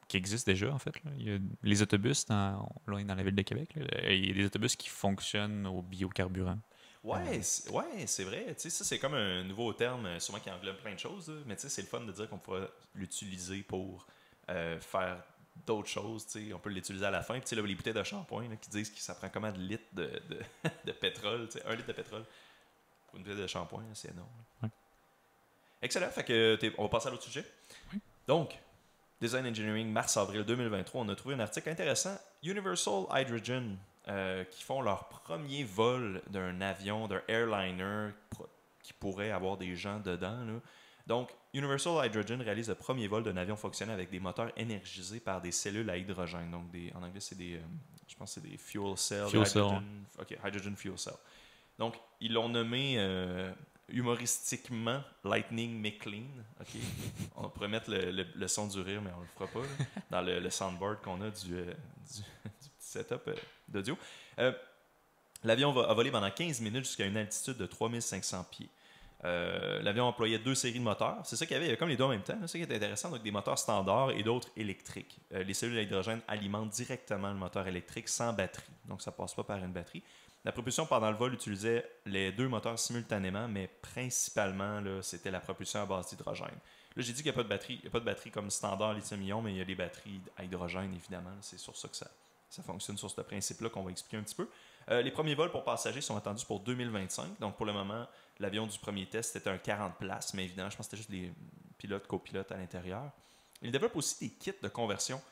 B: qui existe déjà, en fait. Là. Il y a les autobus dans la ville de Québec, là, il y a des autobus qui fonctionnent au biocarburant.
A: Ouais, c'est vrai. Tu sais, ça, c'est comme un nouveau terme, sûrement qui englobe plein de choses, là, mais tu sais, c'est le fun de dire qu'on pourra l'utiliser pour faire d'autres choses. Tu sais, on peut l'utiliser à la fin. Puis, tu sais, là, les bouteilles de shampoing là, qui disent que ça prend combien de litres de pétrole, tu sais, 1 litre de pétrole pour une bouteille de shampoing, là, c'est énorme.
B: Ouais.
A: Excellent. Fait que on va passer à l'autre sujet.
B: Oui.
A: Donc, Design Engineering, mars-avril 2023, on a trouvé un article intéressant. Universal Hydrogen, qui font leur premier vol d'un avion, d'un airliner qui pourrait avoir des gens dedans. Là. Donc, Universal Hydrogen réalise le premier vol d'un avion fonctionnant avec des moteurs énergisés par des cellules à hydrogène. Donc, en anglais, c'est je pense que c'est des fuel cells. Hydrogen fuel cell. Donc, ils l'ont nommé humoristiquement Lightning McLean. Okay. On pourrait mettre le son du rire, mais on le fera pas là, dans le soundboard qu'on a du petit setup d'audio. L'avion a volé pendant 15 minutes jusqu'à une altitude de 3500 pieds. L'avion employait 2 séries de moteurs. C'est ça qu'il y avait comme les deux en même temps. C'est ça qui est intéressant. Donc, des moteurs standards et d'autres électriques. Les cellules à hydrogène alimentent directement le moteur électrique sans batterie. Donc, ça ne passe pas par une batterie. La propulsion pendant le vol utilisait les 2 moteurs simultanément, mais principalement, là, c'était la propulsion à base d'hydrogène. Là, j'ai dit qu'il n'y a pas de batterie. Il n'y a pas de batterie comme standard lithium-ion, mais il y a des batteries à hydrogène, évidemment. C'est sur ça que ça fonctionne, sur ce principe-là qu'on va expliquer un petit peu. Les premiers vols pour passagers sont attendus pour 2025. Donc, pour le moment, l'avion du premier test était un 40 places, mais évidemment, je pense que c'était juste les pilotes, copilotes à l'intérieur. Ils développent aussi des kits de conversion.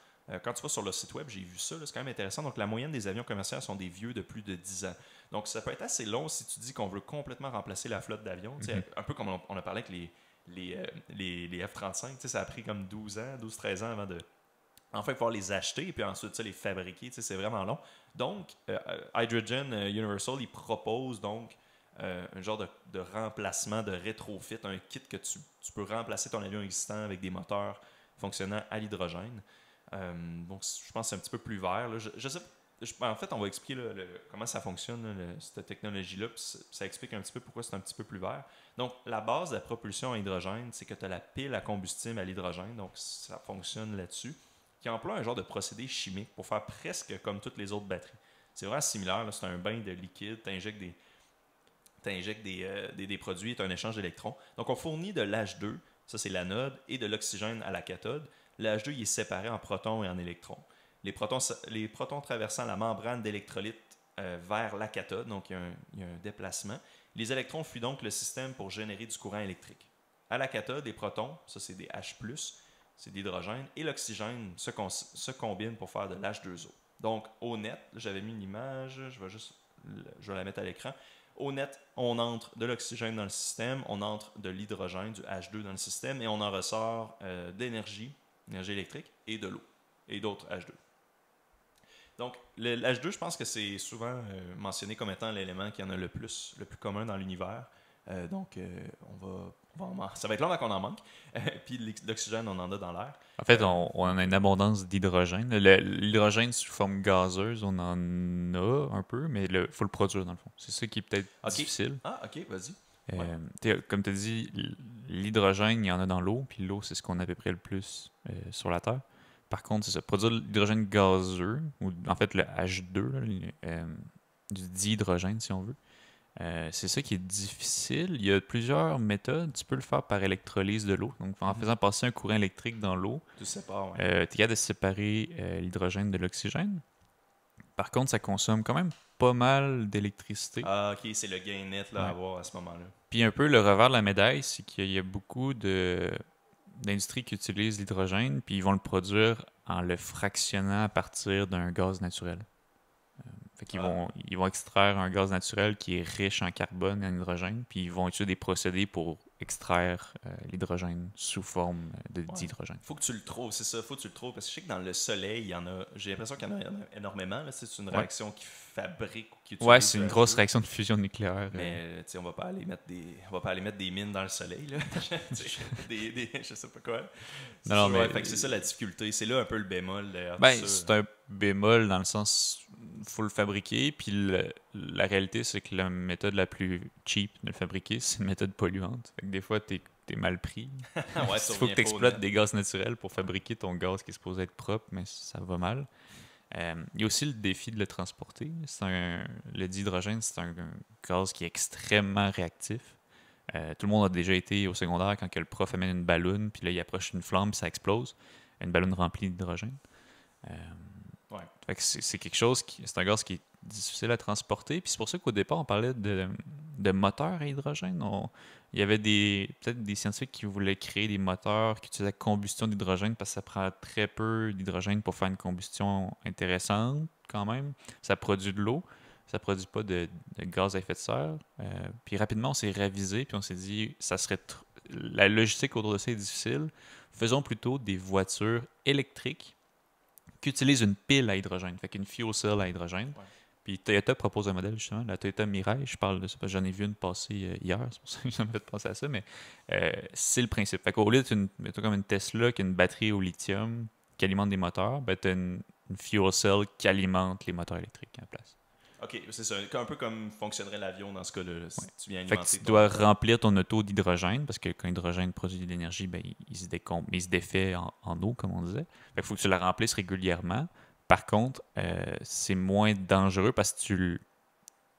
A: Quand tu vas sur le site web, j'ai vu ça, là, c'est quand même intéressant. Donc, la moyenne des avions commerciaux sont des vieux de plus de 10 ans. Donc, ça peut être assez long si tu dis qu'on veut complètement remplacer la flotte d'avions. Mm-hmm. Un peu comme on a parlé avec les F-35. Ça a pris comme 12-13 ans avant de enfin pouvoir les acheter et puis ensuite les fabriquer. C'est vraiment long. Donc, Hydrogen Universal, il propose donc un genre de remplacement, de rétrofit, un kit que tu peux remplacer ton avion existant avec des moteurs fonctionnant à l'hydrogène. Donc, je pense que c'est un petit peu plus vert. Là. Je sais, en fait, on va expliquer comment ça fonctionne, cette technologie-là. Ça explique un petit peu pourquoi c'est un petit peu plus vert. Donc, la base de la propulsion à hydrogène, c'est que tu as la pile à combustible à l'hydrogène. Donc, ça fonctionne là-dessus. Qui emploie un genre de procédé chimique pour faire presque comme toutes les autres batteries. C'est vraiment similaire. Là. C'est un bain de liquide. Tu injectes des produits. Tu as un échange d'électrons. Donc, on fournit de l'H2, ça c'est l'anode, et de l'oxygène à la cathode. L'H2 il est séparé en protons et en électrons. Les protons traversant la membrane d'électrolyte vers la cathode, donc il y a un déplacement. Les électrons fuient donc le système pour générer du courant électrique. À la cathode, les protons, ça c'est des H+, c'est d'hydrogène, et l'oxygène se combine pour faire de l'H2O. Donc, au net, j'avais mis une image, je vais la mettre à l'écran. Au net, on entre de l'oxygène dans le système, on entre de l'hydrogène, du H2 dans le système, et on en ressort d'énergie électrique, et de l'eau, et d'autres H2. Donc, le H2, je pense que c'est souvent mentionné comme étant l'élément qui en a le plus commun dans l'univers. Donc, ça va être long avant qu'on en manque. Puis l'oxygène, on en a dans l'air.
B: En fait, on a une abondance d'hydrogène. L'hydrogène sous forme gazeuse, on en a un peu, mais il faut le produire dans le fond. C'est ça qui est peut-être difficile.
A: Ah, ok, vas-y.
B: Comme tu as dit, l'hydrogène, il y en a dans l'eau, puis l'eau, c'est ce qu'on a à peu près le plus sur la Terre. Par contre, c'est ça. Produire l'hydrogène gazeux, ou en fait le H2, du dihydrogène, si on veut. C'est ça qui est difficile. Il y a plusieurs méthodes. Tu peux le faire par électrolyse de l'eau. Donc, en faisant passer un courant électrique dans l'eau,
A: tu sépares,
B: tu es capable de séparer l'hydrogène de l'oxygène. Par contre, ça consomme quand même pas mal d'électricité.
A: Ah, ok, c'est le gain net là, à avoir à ce moment-là.
B: Puis un peu le revers de la médaille, c'est qu'il y a beaucoup d'industries qui utilisent l'hydrogène, puis ils vont le produire en le fractionnant à partir d'un gaz naturel. Fait qu'ils ils vont extraire un gaz naturel qui est riche en carbone et en hydrogène, puis ils vont utiliser des procédés pour extraire l'hydrogène sous forme d'hydrogène.
A: Faut que tu le trouves, c'est ça, faut que tu le trouves. Parce que je sais que dans le soleil, il y en a, j'ai l'impression qu'il y en a énormément. Là. C'est une réaction qui fabrique ou qui utilise.
B: Ouais, c'est une grosse réaction de fusion nucléaire.
A: Mais on va pas aller mettre des mines dans le soleil. Là. Je sais pas quoi.
B: Non, mais
A: fait que c'est ça la difficulté. C'est là un peu le bémol.
B: C'est un bémol dans le sens faut le fabriquer, puis la réalité, c'est que la méthode la plus cheap de le fabriquer, c'est une méthode polluante. Fait que des fois, t'es mal pris.
A: Ouais,
B: il faut que tu exploites des gaz naturels pour fabriquer ton gaz qui est supposé être propre, mais ça va mal. Il y a aussi le défi de le transporter. Le dihydrogène, c'est un gaz qui est extrêmement réactif. Tout le monde a déjà été au secondaire quand que le prof amène une balloune, puis là, il approche une flamme, puis ça explose. Une balloune remplie d'hydrogène. Fait que c'est quelque chose c'est un gaz qui est difficile à transporter. Puis c'est pour ça qu'au départ, on parlait de moteurs à hydrogène. Il y avait peut-être des scientifiques qui voulaient créer des moteurs qui utilisaient la combustion d'hydrogène parce que ça prend très peu d'hydrogène pour faire une combustion intéressante quand même. Ça produit de l'eau, ça produit pas de gaz à effet de serre. Puis rapidement, on s'est ravisé, puis on s'est dit la logistique autour de ça est difficile. Faisons plutôt des voitures électriques qui utilise une pile à hydrogène, fait qu'une fuel cell à hydrogène. Ouais. Puis Toyota propose un modèle, justement, la Toyota Mirai. Je parle de ça parce que j'en ai vu une passer hier, c'est pour ça que ça me fait penser à ça, mais c'est le principe. Fait qu'au lieu d'être comme une Tesla qui a une batterie au lithium qui alimente des moteurs, ben, tu as une fuel cell qui alimente les moteurs électriques en place.
A: OK, c'est ça. Un peu comme fonctionnerait l'avion dans ce cas-là. Si tu viens
B: alimenter. Fait que tu dois remplir ton auto d'hydrogène parce que quand l'hydrogène produit de l'énergie, ben, il se défait en eau, comme on disait. Fait qu'il faut que tu la remplisses régulièrement. Par contre, c'est moins dangereux parce que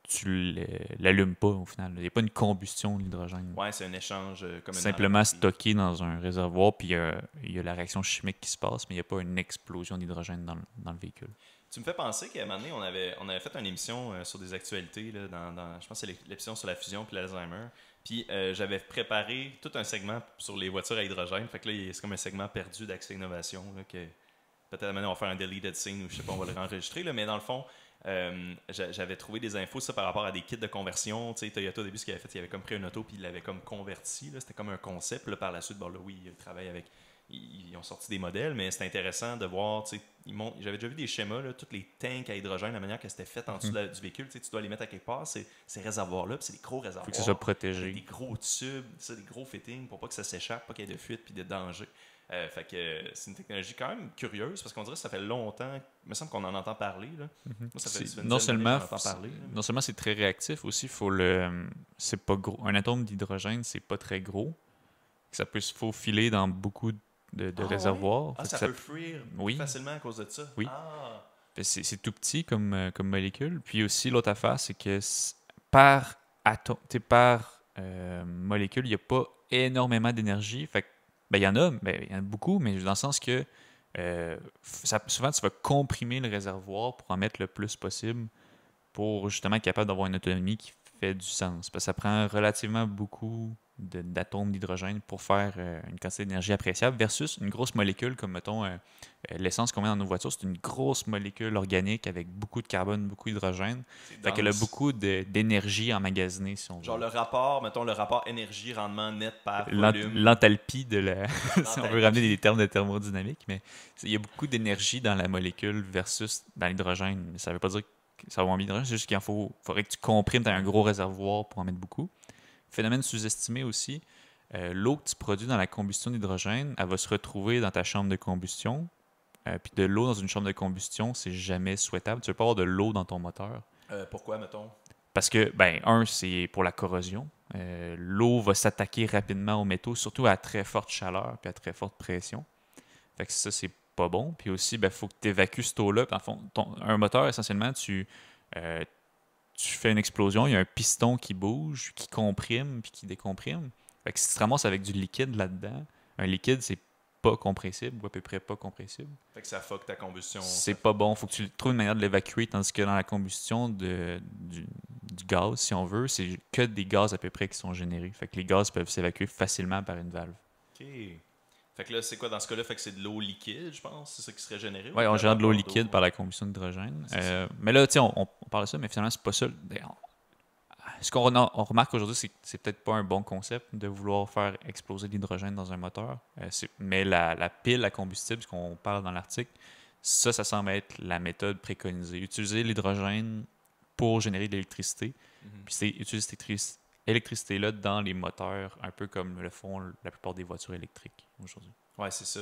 B: tu l'allumes pas au final. Il n'y a pas une combustion de l'hydrogène.
A: Ouais, c'est un échange comme
B: simplement stocké dans un réservoir, puis il y a la réaction chimique qui se passe, mais il n'y a pas une explosion d'hydrogène dans le véhicule.
A: Tu me fais penser qu'à un moment donné, on avait fait une émission sur des actualités, là, je pense que c'est l'émission sur la fusion puis l'Alzheimer. Puis j'avais préparé tout un segment sur les voitures à hydrogène. Fait que là, c'est comme un segment perdu d'Accès Innovation. Là, que peut-être à un moment donné, on va faire un deleted scene ou je sais pas, on va le réenregistrer. Là, mais dans le fond, j'avais trouvé des infos ça, par rapport à des kits de conversion. Tu sais, Toyota, au début, ce qu'il avait fait, il avait comme pris une auto puis il l'avait comme converti. C'était comme un concept. Là, par la suite, bon, là, oui, il travaille avec. Ils ont sorti des modèles, mais c'est intéressant de voir. J'avais déjà vu des schémas, là, tous les tanks à hydrogène, la manière que c'était fait en dessous du véhicule. Tu dois les mettre à quelque part, ces réservoirs-là, puis c'est des gros réservoirs.
B: Il faut que ça soit protégé.
A: Des gros tubes, des gros fittings pour pas que ça s'échappe, pas qu'il y ait de fuite puis de danger. Fait que c'est une technologie quand même curieuse parce qu'on dirait que ça fait longtemps, il me semble qu'on en entend parler. Là. Moi, ça fait
B: non seulement c'est très réactif, aussi, c'est pas gros. Un atome d'hydrogène, c'est pas très gros. Ça peut se faufiler dans beaucoup de réservoirs.
A: Ouais? Ça peut fuir facilement à cause de ça?
B: Oui. C'est tout petit comme molécule. Puis aussi, l'autre affaire, c'est que par molécule, il n'y a pas énormément d'énergie. Fait que, il y en a beaucoup, mais dans le sens que souvent, tu vas comprimer le réservoir pour en mettre le plus possible pour justement être capable d'avoir une autonomie qui fait du sens. Parce que ça prend relativement beaucoup d'atomes d'hydrogène pour faire une quantité d'énergie appréciable versus une grosse molécule comme, mettons, l'essence qu'on met dans nos voitures. C'est une grosse molécule organique avec beaucoup de carbone, beaucoup d'hydrogène. Fait qu'elle a beaucoup d'énergie emmagasinée, si on veut.
A: Genre le rapport énergie-rendement net par volume.
B: L'enthalpie de la... si on veut ramener des termes de thermodynamique, mais il y a beaucoup d'énergie dans la molécule versus dans l'hydrogène. Ça veut pas dire que ça va moins bien d'hydrogène, c'est juste qu'il faudrait que tu comprimes dans un gros réservoir pour en mettre beaucoup. Phénomène sous-estimé aussi, l'eau que tu produis dans la combustion d'hydrogène, elle va se retrouver dans ta chambre de combustion. Puis de l'eau dans une chambre de combustion, c'est jamais souhaitable. Tu ne veux pas avoir de l'eau dans ton moteur.
A: Pourquoi, mettons? Parce
B: que, c'est pour la corrosion. L'eau va s'attaquer rapidement aux métaux, surtout à très forte chaleur puis à très forte pression. Fait que ça, c'est pas bon. Puis aussi, faut que tu évacues cette eau-là. En fond, un moteur, essentiellement, tu fais une explosion, il y a un piston qui bouge, qui comprime puis qui décomprime. Fait que si tu te ramasses avec du liquide là-dedans, un liquide, c'est pas compressible ou à peu près pas compressible.
A: Fait que ça fuck ta combustion.
B: C'est pas bon. Faut que tu trouves une manière de l'évacuer, tandis que dans la combustion du gaz, si on veut, c'est que des gaz à peu près qui sont générés. Fait que les gaz peuvent s'évacuer facilement par une valve.
A: OK. Fait que là, c'est quoi dans ce cas-là? Fait que c'est de l'eau liquide, je pense? C'est ça qui serait généré?
B: Oui,
A: Ou
B: on génère de l'eau
A: vapeur
B: liquide
A: d'eau?
B: par la combustion d'hydrogène.
A: C'est ça.
B: Mais là, tu sais, on parle de ça, mais finalement, c'est pas ça. Ce on remarque aujourd'hui, c'est que c'est peut-être pas un bon concept de vouloir faire exploser l'hydrogène dans un moteur. Mais la pile à combustible, ce qu'on parle dans l'article, ça semble être la méthode préconisée. Utiliser l'hydrogène pour générer de l'électricité,
A: Mhm.
B: puis c'est utiliser cette électricité-là dans les moteurs, un peu comme le font la plupart des voitures électriques aujourd'hui.
A: Ouais, c'est ça.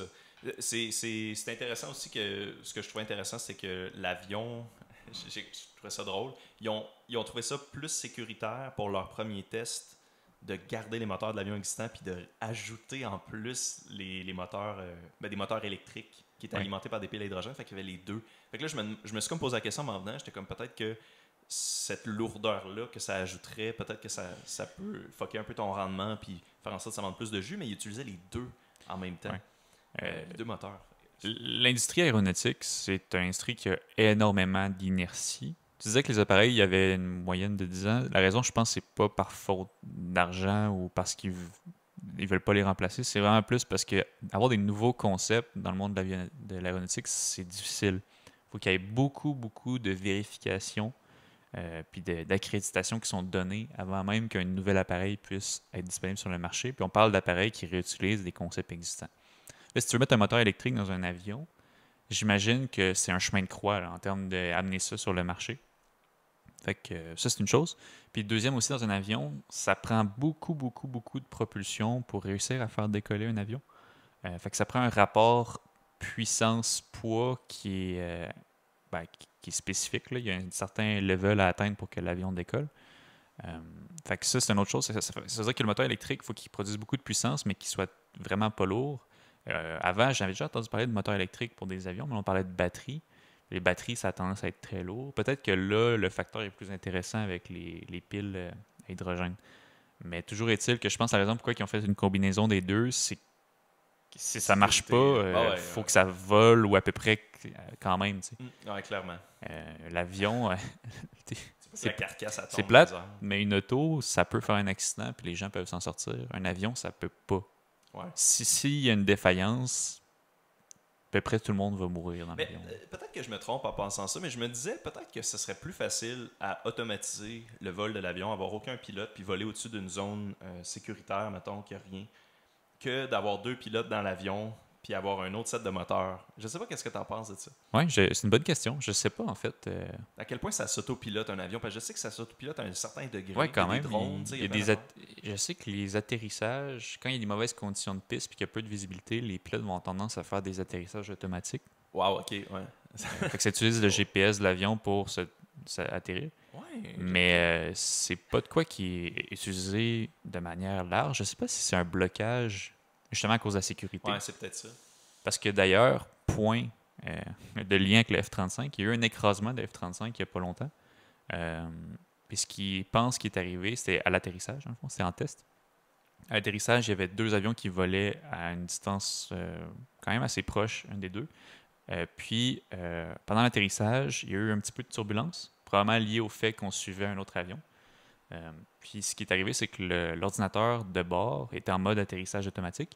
A: C'est intéressant aussi que ce que je trouve intéressant, c'est que l'avion, je trouvais ça drôle, ils ont trouvé ça plus sécuritaire pour leur premier test de garder les moteurs de l'avion existant puis de ajouter en plus les moteurs, des moteurs électriques qui étaient
B: Oui.
A: alimentés par des piles à hydrogène, fait qu'il y avait les deux. Fait que là, je me suis comme posé la question en m'en venant, j'étais comme peut-être que cette lourdeur-là que ça ajouterait, peut-être que ça peut fucker un peu ton rendement puis faire en sorte que ça vende plus de jus, mais ils utilisaient les deux en même temps.
B: Ouais.
A: Les deux moteurs.
B: L'industrie aéronautique, c'est une industrie qui a énormément d'inertie. Tu disais que les appareils, il y avait une moyenne de 10 ans. La raison, je pense, c'est pas par faute d'argent ou parce qu'ils veulent pas les remplacer. C'est vraiment plus parce que avoir des nouveaux concepts dans le monde de l'aéronautique, c'est difficile. Il faut qu'il y ait beaucoup, beaucoup de vérifications puis d'accréditations qui sont données avant même qu'un nouvel appareil puisse être disponible sur le marché. Puis on parle d'appareils qui réutilisent des concepts existants. Là, si tu veux mettre un moteur électrique dans un avion, j'imagine que c'est un chemin de croix là, en termes d'amener ça sur le marché. Fait que ça, c'est une chose. Puis deuxième aussi, dans un avion, ça prend beaucoup, beaucoup, beaucoup de propulsion pour réussir à faire décoller un avion. Fait que ça prend un rapport puissance-poids qui est spécifique. Là. Il y a un certain level à atteindre pour que l'avion décolle. Fait que ça, c'est une autre chose. Ça veut dire que le moteur électrique, il faut qu'il produise beaucoup de puissance, mais qu'il soit vraiment pas lourd. Avant, j'avais déjà entendu parler de moteur électrique pour des avions, mais on parlait de batterie. Les batteries, ça a tendance à être très lourd. Peut-être que là, le facteur est plus intéressant avec les piles à hydrogène. Mais toujours est-il que je pense que la raison pourquoi ils ont fait une combinaison des deux, c'est que si ça marche pas, faut que ça vole ou à peu près quand même. Tu sais.
A: Ouais, clairement.
B: L'avion,
A: C'est la carcasse à tombe.
B: c'est plate, mais une auto, ça peut faire un accident puis les gens peuvent s'en sortir. Un avion, ça peut pas.
A: Ouais.
B: S'il y a une défaillance, à peu près tout le monde va mourir dans
A: Mais
B: l'avion.
A: peut-être que je me trompe en pensant ça, mais je me disais peut-être que ce serait plus facile à automatiser le vol de l'avion, avoir aucun pilote, puis voler au-dessus d'une zone sécuritaire, mettons, qu'il n'y a rien, que d'avoir deux pilotes dans l'avion, puis avoir un autre set de moteurs. Je sais pas qu'est-ce que tu en penses de ça.
B: Oui, c'est une bonne question. Je sais pas, en fait.
A: À quel point ça s'autopilote un avion? Parce que je sais que ça s'autopilote à un certain degré.
B: Oui, quand
A: Il y a
B: même.
A: des drones, tu sais,
B: il y a
A: plein
B: des
A: d'affaires.
B: je sais que les atterrissages, quand il y a des mauvaises conditions de piste et qu'il y a peu de visibilité, les pilotes vont avoir tendance à faire des atterrissages automatiques.
A: Wow, ok, ouais.
B: Fait que ça utilise le GPS de l'avion pour atterrir.
A: Ouais.
B: Mais c'est pas de quoi qui est utilisé de manière large. Je sais pas si c'est un blocage justement à cause de la sécurité.
A: Ouais, c'est peut-être ça.
B: Parce que d'ailleurs, point de lien avec le F-35, il y a eu un écrasement de F-35 il n'y a pas longtemps. Puis ce qu'ils pensent qui est arrivé, c'était à l'atterrissage, dans le fond, c'était en test. À l'atterrissage, il y avait deux avions qui volaient à une distance quand même assez proche, un des deux. Puis, pendant l'atterrissage, il y a eu un petit peu de turbulence, probablement lié au fait qu'on suivait un autre avion. Puis, ce qui est arrivé, c'est que l'ordinateur de bord était en mode atterrissage automatique.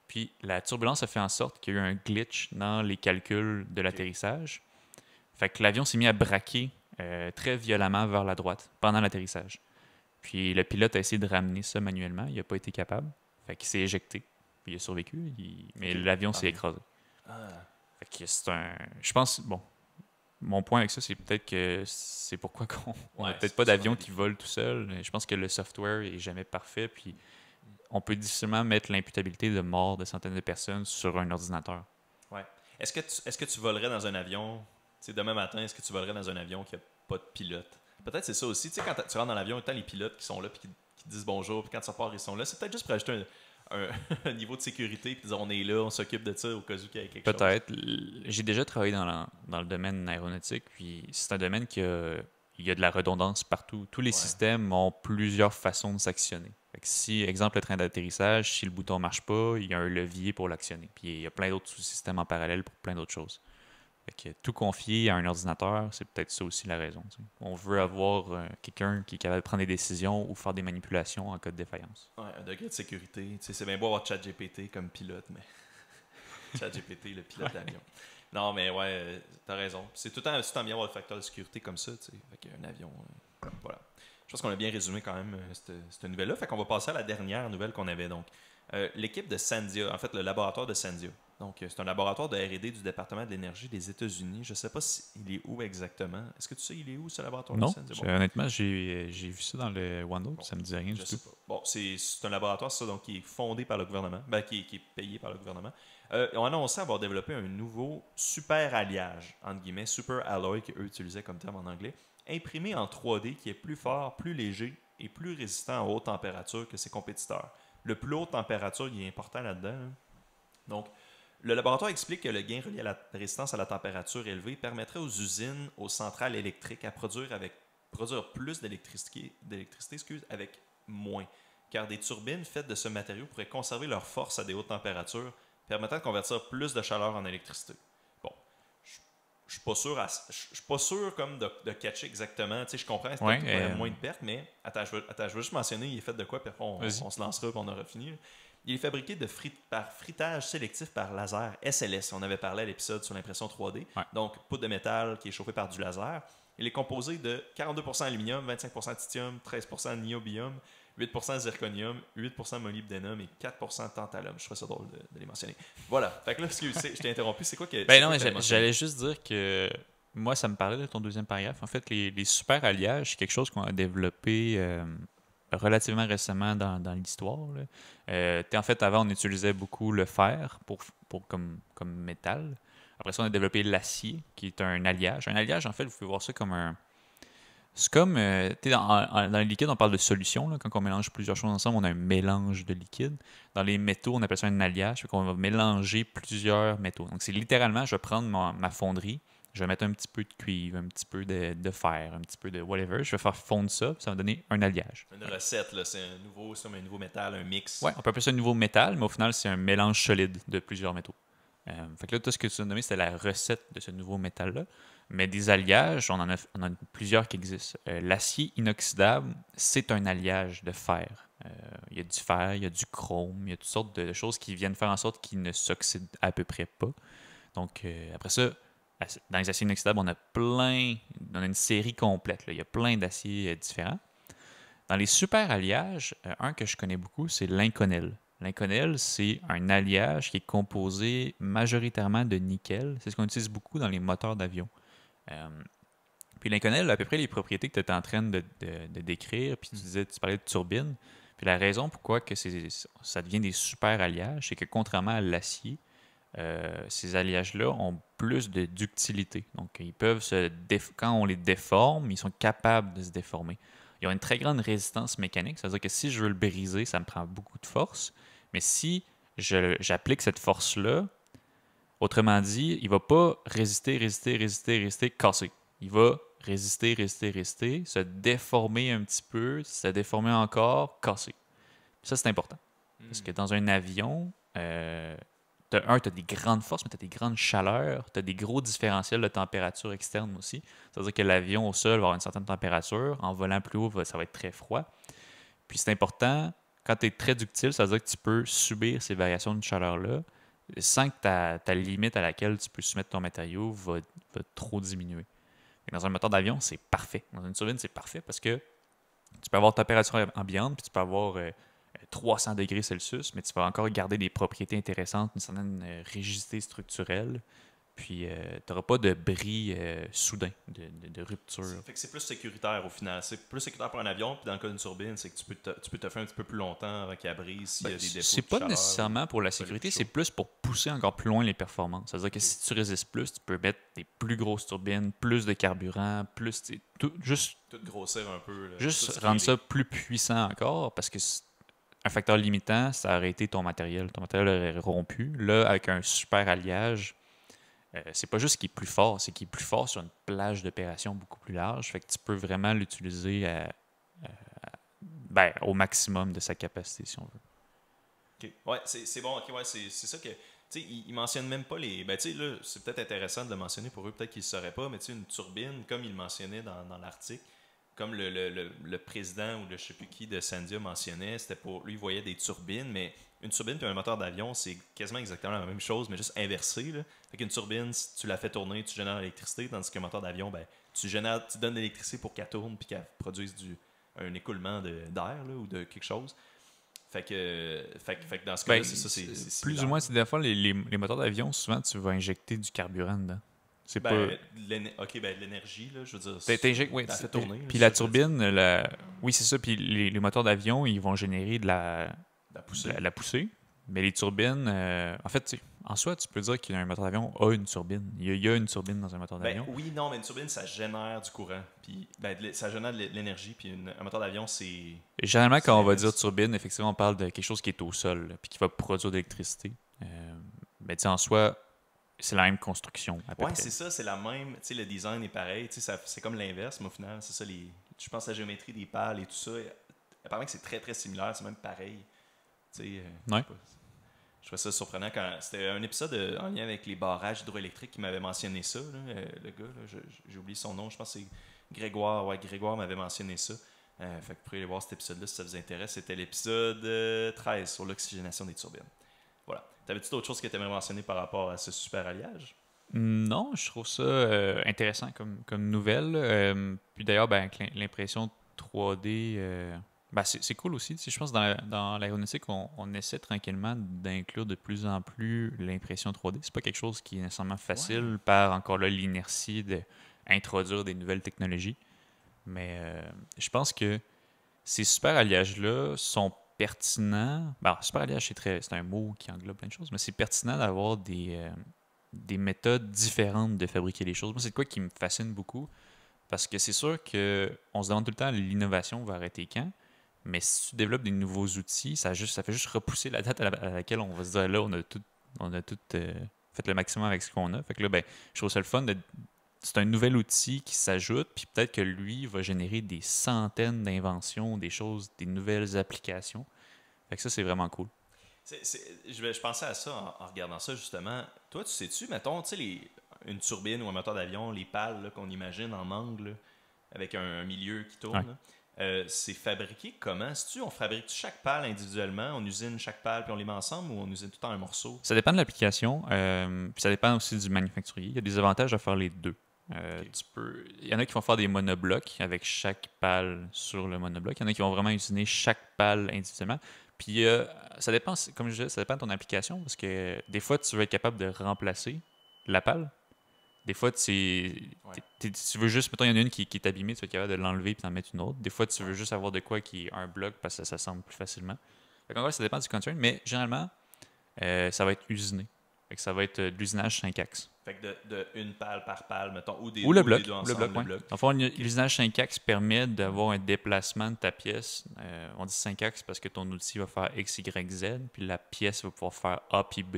B: Puis, la turbulence a fait en sorte qu'il y a eu un glitch dans les calculs de l'atterrissage. Fait que l'avion s'est mis à braquer très violemment vers la droite pendant l'atterrissage. Puis, le pilote a essayé de ramener ça manuellement. Il n'a pas été capable. Fait qu'il s'est éjecté. Puis, il a survécu, mais l'avion s'est écrasé.
A: Ah.
B: Fait que c'est un. Je pense, bon, mon point avec ça, c'est peut-être que c'est pourquoi on n'a peut-être pas d'avion qui vole tout seul. Je pense que le software est jamais parfait, puis on peut difficilement mettre l'imputabilité de mort de centaines de personnes sur un ordinateur.
A: Ouais. Est-ce que tu volerais dans un avion, tu sais, demain matin, est-ce que tu volerais dans un avion qui n'a pas de pilote? Peut-être c'est ça aussi. Tu sais, quand tu rentres dans l'avion, autant les pilotes qui sont là, puis qui disent bonjour, puis quand ça part, ils sont là. C'est peut-être juste pour ajouter un niveau de sécurité, puis dire on est là, on s'occupe de ça au cas où il y a quelque chose.
B: Peut-être. J'ai déjà travaillé dans le domaine aéronautique, puis c'est un domaine il y a de la redondance partout. Tous les systèmes ont plusieurs façons de s'actionner. Fait que si, exemple, le train d'atterrissage, si le bouton ne marche pas, il y a un levier pour l'actionner. Puis il y a plein d'autres sous-systèmes en parallèle pour plein d'autres choses. Fait que tout confier à un ordinateur, c'est peut-être ça aussi la raison. T'sais. On veut avoir quelqu'un qui est capable de prendre des décisions ou faire des manipulations en cas de défaillance.
A: Ouais, un degré de sécurité. Tu sais, c'est bien beau avoir ChatGPT comme pilote, mais ChatGPT, le pilote d'avion. Non, mais ouais, t'as raison. C'est tout le temps bien d'avoir le facteur de sécurité comme ça, tu sais. Fait qu'un avion, voilà. Je pense qu'on a bien résumé quand même cette nouvelle-là. Fait qu'on va passer à la dernière nouvelle qu'on avait. Donc, l'équipe de Sandia, en fait, le laboratoire de Sandia. Donc, c'est un laboratoire de R&D du département de l'énergie des États-Unis. Je ne sais pas s'il est où exactement. Est-ce que tu sais, il est où ce laboratoire
B: Non,
A: de Sandia? Bon.
B: honnêtement, j'ai vu ça dans le OneNote,
A: Bon,
B: ça me dit rien du
A: je sais
B: tout.
A: pas. Bon, c'est un laboratoire, ça, donc, qui est fondé par le gouvernement, qui est payé par le gouvernement. Ils ont annoncé avoir développé un nouveau super alliage, entre guillemets, super alloy, qu'eux utilisaient comme terme en anglais, imprimé en 3D qui est plus fort, plus léger et plus résistant à haute température que ses compétiteurs. Le plus haute température, il est important là-dedans. Hein. Donc, le laboratoire explique que le gain relié à la résistance à la température élevée permettrait aux usines, aux centrales électriques à produire plus d'électricité avec moins. Car des turbines faites de ce matériau pourraient conserver leur force à des hautes températures, permettant de convertir plus de chaleur en électricité. Bon, je suis pas sûr comme de catcher exactement. Tu sais, je comprends, c'est peut-être moins de pertes, mais attends, je veux juste mentionner, il est fait de quoi, puis après on se lancera, puis on aura fini. Il est fabriqué par fritage sélectif par laser, SLS. On avait parlé à l'épisode sur l'impression 3D.
B: Ouais.
A: Donc, poudre de métal qui est chauffée par du laser. Il est composé de 42% aluminium, 25% titanium, 13% niobium, 8% zirconium, 8% molybdénum et 4% tantalum. Je trouve ça drôle de les mentionner. Voilà. Fait que là, excuse, je t'ai interrompu. C'est quoi que.
B: Ben non, mais j'allais juste dire que moi, ça me parlait de ton deuxième paragraphe. En fait, les super alliages, c'est quelque chose qu'on a développé relativement récemment dans l'histoire. En fait, avant, on utilisait beaucoup le fer comme métal. Après ça, on a développé l'acier, qui est un alliage. Un alliage, en fait, vous pouvez voir ça comme un. C'est comme, dans les liquides, on parle de solution. Là, quand on mélange plusieurs choses ensemble, on a un mélange de liquides. Dans les métaux, on appelle ça un alliage. On va mélanger plusieurs métaux. Donc, c'est littéralement, je vais prendre ma fonderie, je vais mettre un petit peu de cuivre, un petit peu de fer, un petit peu de whatever. Je vais faire fondre ça, ça va donner un alliage.
A: Une recette, là, c'est un nouveau métal, un mix.
B: Ouais, on peut appeler ça un nouveau métal, mais au final, c'est un mélange solide de plusieurs métaux. Fait que là, tout ce que tu as nommé, c'était la recette de ce nouveau métal-là. Mais des alliages, on en a plusieurs qui existent. L'acier inoxydable, c'est un alliage de fer. Il y a du fer, il y a du chrome, il y a toutes sortes de choses qui viennent faire en sorte qu'il ne s'oxyde à peu près pas. Donc, après ça, dans les aciers inoxydables, on a une série complète. Là. Il y a plein d'aciers différents. Dans les super alliages, un que je connais beaucoup, c'est l'Inconel. L'Inconel, c'est un alliage qui est composé majoritairement de nickel. C'est ce qu'on utilise beaucoup dans les moteurs d'avion. Puis l'Inconel, à peu près les propriétés que tu étais en train de décrire, puis tu parlais de turbine. Puis la raison pourquoi que ça devient des super alliages, c'est que contrairement à l'acier, ces alliages-là ont plus de ductilité. Donc, ils peuvent quand on les déforme, ils sont capables de se déformer. Ils ont une très grande résistance mécanique. C'est-à-dire que si je veux le briser, ça me prend beaucoup de force. Mais si j'applique cette force-là, autrement dit, il ne va pas résister, casser. Il va résister, se déformer un petit peu, se déformer encore, casser. Ça, c'est important. Parce que dans un avion, tu as des grandes forces, mais tu as des grandes chaleurs, tu as des gros différentiels de température externe aussi. C'est-à-dire que l'avion au sol va avoir une certaine température, en volant plus haut, ça va être très froid. Puis c'est important, quand tu es très ductile, ça veut dire que tu peux subir ces variations de chaleur-là sans que ta limite à laquelle tu peux soumettre ton matériau va trop diminuer. Dans un moteur d'avion, c'est parfait. Dans une turbine, c'est parfait parce que tu peux avoir température ambiante, puis tu peux avoir 300 degrés Celsius, mais tu vas encore garder des propriétés intéressantes, une certaine rigidité structurelle, puis tu n'auras pas de bris soudain, de rupture.
A: Fait que c'est plus sécuritaire au final. C'est plus sécuritaire pour un avion, puis dans le cas d'une turbine, c'est que tu peux te faire un petit peu plus longtemps avant qu'elle brise s'il y a des défauts.
B: C'est pas nécessairement pour la sécurité, c'est plus pour pousser encore plus loin les performances. C'est-à-dire que si tu résistes plus, tu peux mettre des plus grosses turbines, plus de carburant, tout
A: grossir un peu. Là,
B: juste rendre ça plus puissant encore, parce que un facteur limitant, ça aurait été ton matériel. Ton matériel aurait rompu. Là, avec un super alliage, c'est pas juste qu'il est plus fort, c'est qu'il est plus fort sur une plage d'opération beaucoup plus large. Fait que tu peux vraiment l'utiliser au maximum de sa capacité, si on veut.
A: OK. Ouais, c'est bon. OK, ouais, c'est ça que... Tu sais, ils mentionnent même pas les... Ben, tu sais, là, c'est peut-être intéressant de le mentionner pour eux, peut-être qu'ils ne sauraient pas, mais tu sais, une turbine, comme ils le mentionnaient dans l'article, comme le président ou le je sais plus qui de Sandia mentionnait, c'était pour lui, il voyait des turbines, mais une turbine et un moteur d'avion, c'est quasiment exactement la même chose, mais juste inversé. Là. Fait qu'une turbine, si tu la fais tourner, tu génères l'électricité, tandis qu'un moteur d'avion, ben, tu donnes de l'électricité pour qu'elle tourne puis qu'elle produise un écoulement d'air là, ou de quelque chose. Fait que dans ce cas-là, c'est ça, c'est
B: plus
A: similaire.
B: ou moins, c'est des fois, les moteurs d'avion, souvent, tu vas injecter du carburant dedans. C'est pas.
A: Ben, de l'énergie, là, je veux dire.
B: T'injectes, oui.
A: Ça fait tourner.
B: Puis
A: là,
B: la
A: ça, je veux dire.
B: turbine, oui, c'est ça. Puis les moteurs d'avion, ils vont générer de
A: La poussée.
B: la poussée. Mais les turbines, en fait, en soi, tu peux dire qu'un moteur d'avion a une turbine. Il y a une turbine dans un moteur
A: Ben,
B: d'avion.
A: oui, non, mais une turbine, ça génère du courant. Puis, ben, ça génère de l'énergie. Puis un moteur d'avion, c'est.
B: Et généralement, quand on va
A: l'inverse.
B: dire turbine, effectivement, on parle de quelque chose qui est au sol, là, puis qui va produire de l'électricité. Mais tu sais, en soi, c'est la même construction, à peu
A: Ouais,
B: près.
A: c'est ça, c'est la même. Tu sais, le design est pareil. Tu sais, c'est comme l'inverse, mais au final, c'est ça. Je pense à la géométrie des pales et tout ça. Apparemment que c'est très, très similaire. C'est même pareil. Tu sais, je
B: Ouais.
A: sais pas. Je trouvais ça surprenant quand c'était un épisode en lien avec les barrages hydroélectriques qui m'avait mentionné ça. Là, le gars, là, j'ai oublié son nom, je pense que c'est Grégoire. Ouais, Grégoire m'avait mentionné ça. Fait que vous pourrez aller voir cet épisode-là si ça vous intéresse. C'était l'épisode 13 sur l'oxygénation des turbines. Voilà. T'avais-tu d'autres choses que tu aimerais mentionner par rapport à ce super alliage?
B: Non, je trouve ça intéressant comme nouvelle. Puis d'ailleurs, ben, avec l'impression 3D, ben, c'est cool aussi. Tu sais, je pense que dans l'aéronautique, on essaie tranquillement d'inclure de plus en plus l'impression 3D. C'est pas quelque chose qui est nécessairement facile par encore là l'inertie d'introduire des nouvelles technologies. Mais je pense que ces super alliages-là sont pertinents. Ben, super alliage, c'est un mot qui englobe plein de choses, mais c'est pertinent d'avoir des méthodes différentes de fabriquer les choses. Moi, c'est de quoi qui me fascine beaucoup. Parce que c'est sûr qu'on se demande tout le temps l'innovation va arrêter quand. Mais si tu développes des nouveaux outils, ça fait juste repousser la date à laquelle on va se dire là, on a tout fait le maximum avec ce qu'on a. Fait que là, ben, je trouve ça le fun. C'est un nouvel outil qui s'ajoute, puis peut-être que lui va générer des centaines d'inventions, des choses, des nouvelles applications. Fait que ça, c'est vraiment cool.
A: Je pensais à ça en regardant ça, justement. Toi, tu sais-tu, mettons, tu sais, une turbine ou un moteur d'avion, les pales là, qu'on imagine en angle, là, avec un milieu qui tourne,
B: Ouais.
A: là, c'est fabriqué comment? On fabrique chaque pale individuellement, on usine chaque pale puis on les met ensemble ou on usine tout en un morceau?
B: Ça dépend de l'application, puis ça dépend aussi du manufacturier. Il y a des avantages à faire les deux.
A: Ok.
B: Il y en a qui vont faire des monoblocs avec chaque pale sur le monobloc. Il y en a qui vont vraiment usiner chaque pale individuellement. Puis ça dépend, comme je disais, ça dépend de ton application parce que des fois, tu veux être capable de remplacer la pale. Des fois, tu veux juste, mettons, il y en a une qui est abîmée, tu vas être capable de l'enlever et d'en mettre une autre. Des fois, tu veux juste avoir de quoi qui est un bloc parce que ça s'assemble plus facilement. Fait qu'en vrai, ça dépend du concern, mais généralement, ça va être usiné. Fait que ça va être de l'usinage 5 axes.
A: Fait que de une pale par pale, mettons, ou des,
B: Ou le
A: ou des
B: bloc.
A: deux
B: Le
A: ensemble,
B: bloc,
A: le
B: ouais.
A: bloc.
B: Dans le fond, l'usinage 5 axes permet d'avoir un déplacement de ta pièce. On dit 5 axes parce que ton outil va faire X, Y, Z, puis la pièce va pouvoir faire A puis B.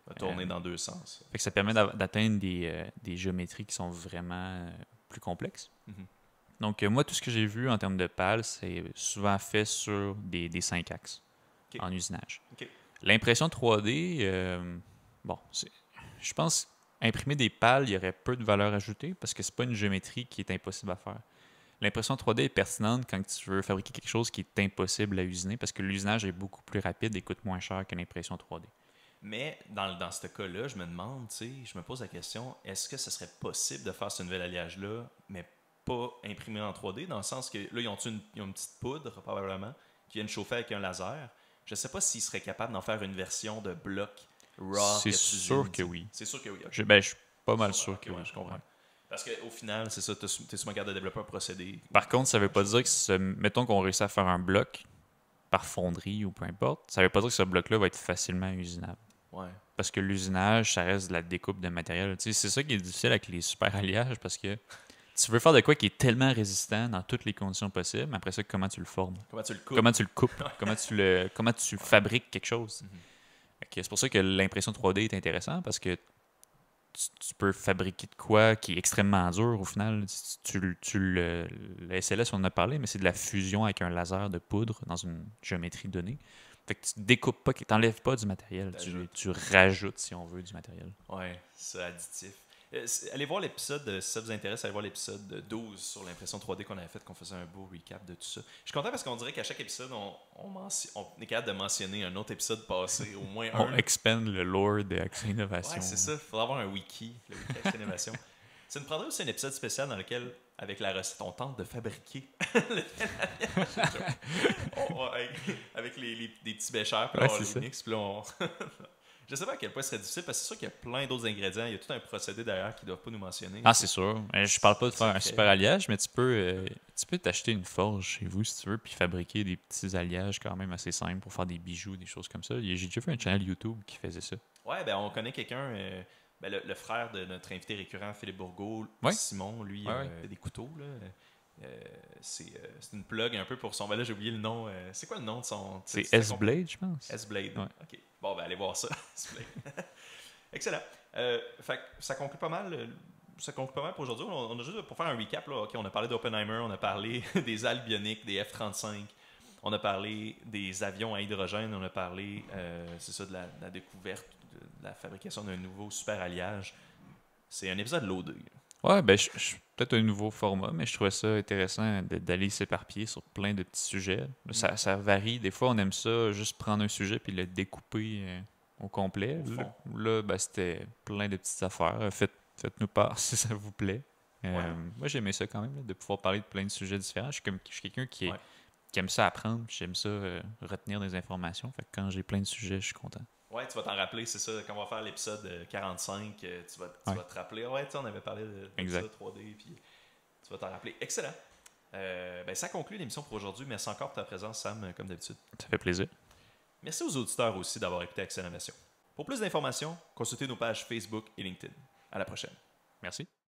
A: Va tourner dans deux sens.
B: Fait que ça permet d'atteindre des géométries qui sont vraiment plus complexes.
A: Mhm.
B: Donc, moi, tout ce que j'ai vu en termes de pales, c'est souvent fait sur des 5 axes
A: Ok.
B: en usinage.
A: Ok.
B: L'impression 3D, bon, je pense imprimer des pales, il y aurait peu de valeur ajoutée parce que c'est pas une géométrie qui est impossible à faire. L'impression 3D est pertinente quand tu veux fabriquer quelque chose qui est impossible à usiner parce que l'usinage est beaucoup plus rapide et coûte moins cher que l'impression 3D.
A: Mais dans ce cas-là, je me demande, tu sais, je me pose la question, est-ce que ce serait possible de faire ce nouvel alliage-là, mais pas imprimé en 3D, dans le sens que là, ils ont une petite poudre, probablement, qui viennent chauffer avec un laser. Je ne sais pas s'ils seraient capables d'en faire une version de bloc raw.
B: C'est sûr que oui.
A: C'est sûr que oui. ok.
B: Je suis pas mal sûr
A: Ok,
B: que
A: ouais,
B: oui.
A: je comprends.
B: Ouais.
A: Parce qu'au final, c'est ça, tu es souvent capable de développer un procédé.
B: Par contre, ça veut pas dire que mettons qu'on réussit à faire un bloc par fonderie ou peu importe, ça veut pas dire que ce bloc-là va être facilement usinable.
A: Ouais.
B: Parce que l'usinage, ça reste de la découpe de matériel. Tu sais, c'est ça qui est difficile avec les super alliages parce que tu veux faire de quoi qui est tellement résistant dans toutes les conditions possibles. Après ça, comment tu le formes?
A: Comment tu le coupes?
B: Comment tu le coupes? Comment tu fabriques quelque chose? Fait que c'est pour ça que l'impression 3D est intéressant parce que tu peux fabriquer de quoi qui est extrêmement dur au final. Le SLS, on en a parlé, mais c'est de la fusion avec un laser de poudre dans une géométrie donnée. Fait que tu découpes pas, tu n'enlèves pas du matériel, tu rajoutes, si on veut, du matériel.
A: Ouais, c'est additif. Allez voir l'épisode, si ça vous intéresse, allez voir l'épisode 12 sur l'impression 3D qu'on avait fait, qu'on faisait un beau recap de tout ça. Je suis content parce qu'on dirait qu'à chaque épisode, on est capable de mentionner un autre épisode passé, au moins un.
B: On expand le lore de Accès Innovation.
A: Ouais, c'est ça. Il faudra avoir un wiki, le wiki Accès Innovation. Ça nous prendrait aussi un épisode spécial dans lequel, avec la recette, on tente de fabriquer avec des petits bécheurs, puis
B: Ouais,
A: on
B: c'est
A: les mixe, puis là, on... Je sais pas à quel point ce serait difficile, parce que c'est sûr qu'il y a plein d'autres ingrédients. Il y a tout un procédé derrière qu'ils ne doivent pas nous mentionner.
B: Ah, c'est sûr. Je parle pas de faire un
A: fait-
B: super alliage, mais tu peux t'acheter une forge chez vous si tu veux, puis fabriquer des petits alliages quand même assez simples pour faire des bijoux, des choses comme ça. J'ai déjà fait un channel YouTube qui faisait ça.
A: Ouais, ben on connaît quelqu'un, le frère de notre invité récurrent, Philippe Bourgault,
B: Ouais.
A: Simon, lui,
B: Ouais,
A: fait des couteaux. Là. C'est une plug un peu pour son... Ben là, j'ai oublié le nom. C'est quoi le nom de son...
B: C'est
A: sa
B: S-Blade, je pense.
A: S-Blade.
B: Ouais.
A: OK. Bon, ben allez voir ça. S-Blade. Excellent. Fait que ça conclut pas mal. Ça conclut pas mal pour aujourd'hui. On a juste pour faire un recap. Là, OK, on a parlé d'Oppenheimer, on a parlé des ailes bioniques, des F-35. On a parlé des avions à hydrogène. On a parlé, c'est ça, de la découverte, de la fabrication d'un nouveau super alliage. C'est un épisode loadé.
B: Ouais, ben, peut-être un nouveau format, mais je trouvais ça intéressant d'aller s'éparpiller sur plein de petits sujets. Ça varie. Des fois, on aime ça, juste prendre un sujet puis le découper au complet.
A: Au fond.
B: Là, ben, c'était plein de petites affaires. Faites-nous part si ça vous plaît. Moi, j'aimais ça quand même, là, de pouvoir parler de plein de sujets différents. Je suis quelqu'un qui aime ça apprendre, puis j'aime ça retenir des informations. Fait que quand j'ai plein de sujets, je suis content.
A: Ouais, tu vas t'en rappeler, c'est ça. Quand on va faire l'épisode 45, tu vas te rappeler. Ouais, tu sais, on avait parlé de l'épisode 3D, puis tu vas t'en rappeler. Excellent. Ben, ça conclut l'émission pour aujourd'hui. Merci encore pour ta présence, Sam, comme d'habitude.
B: Ça fait plaisir.
A: Merci aux auditeurs aussi d'avoir écouté Accès Innovation. Pour plus d'informations, consultez nos pages Facebook et LinkedIn. À la prochaine.
B: Merci.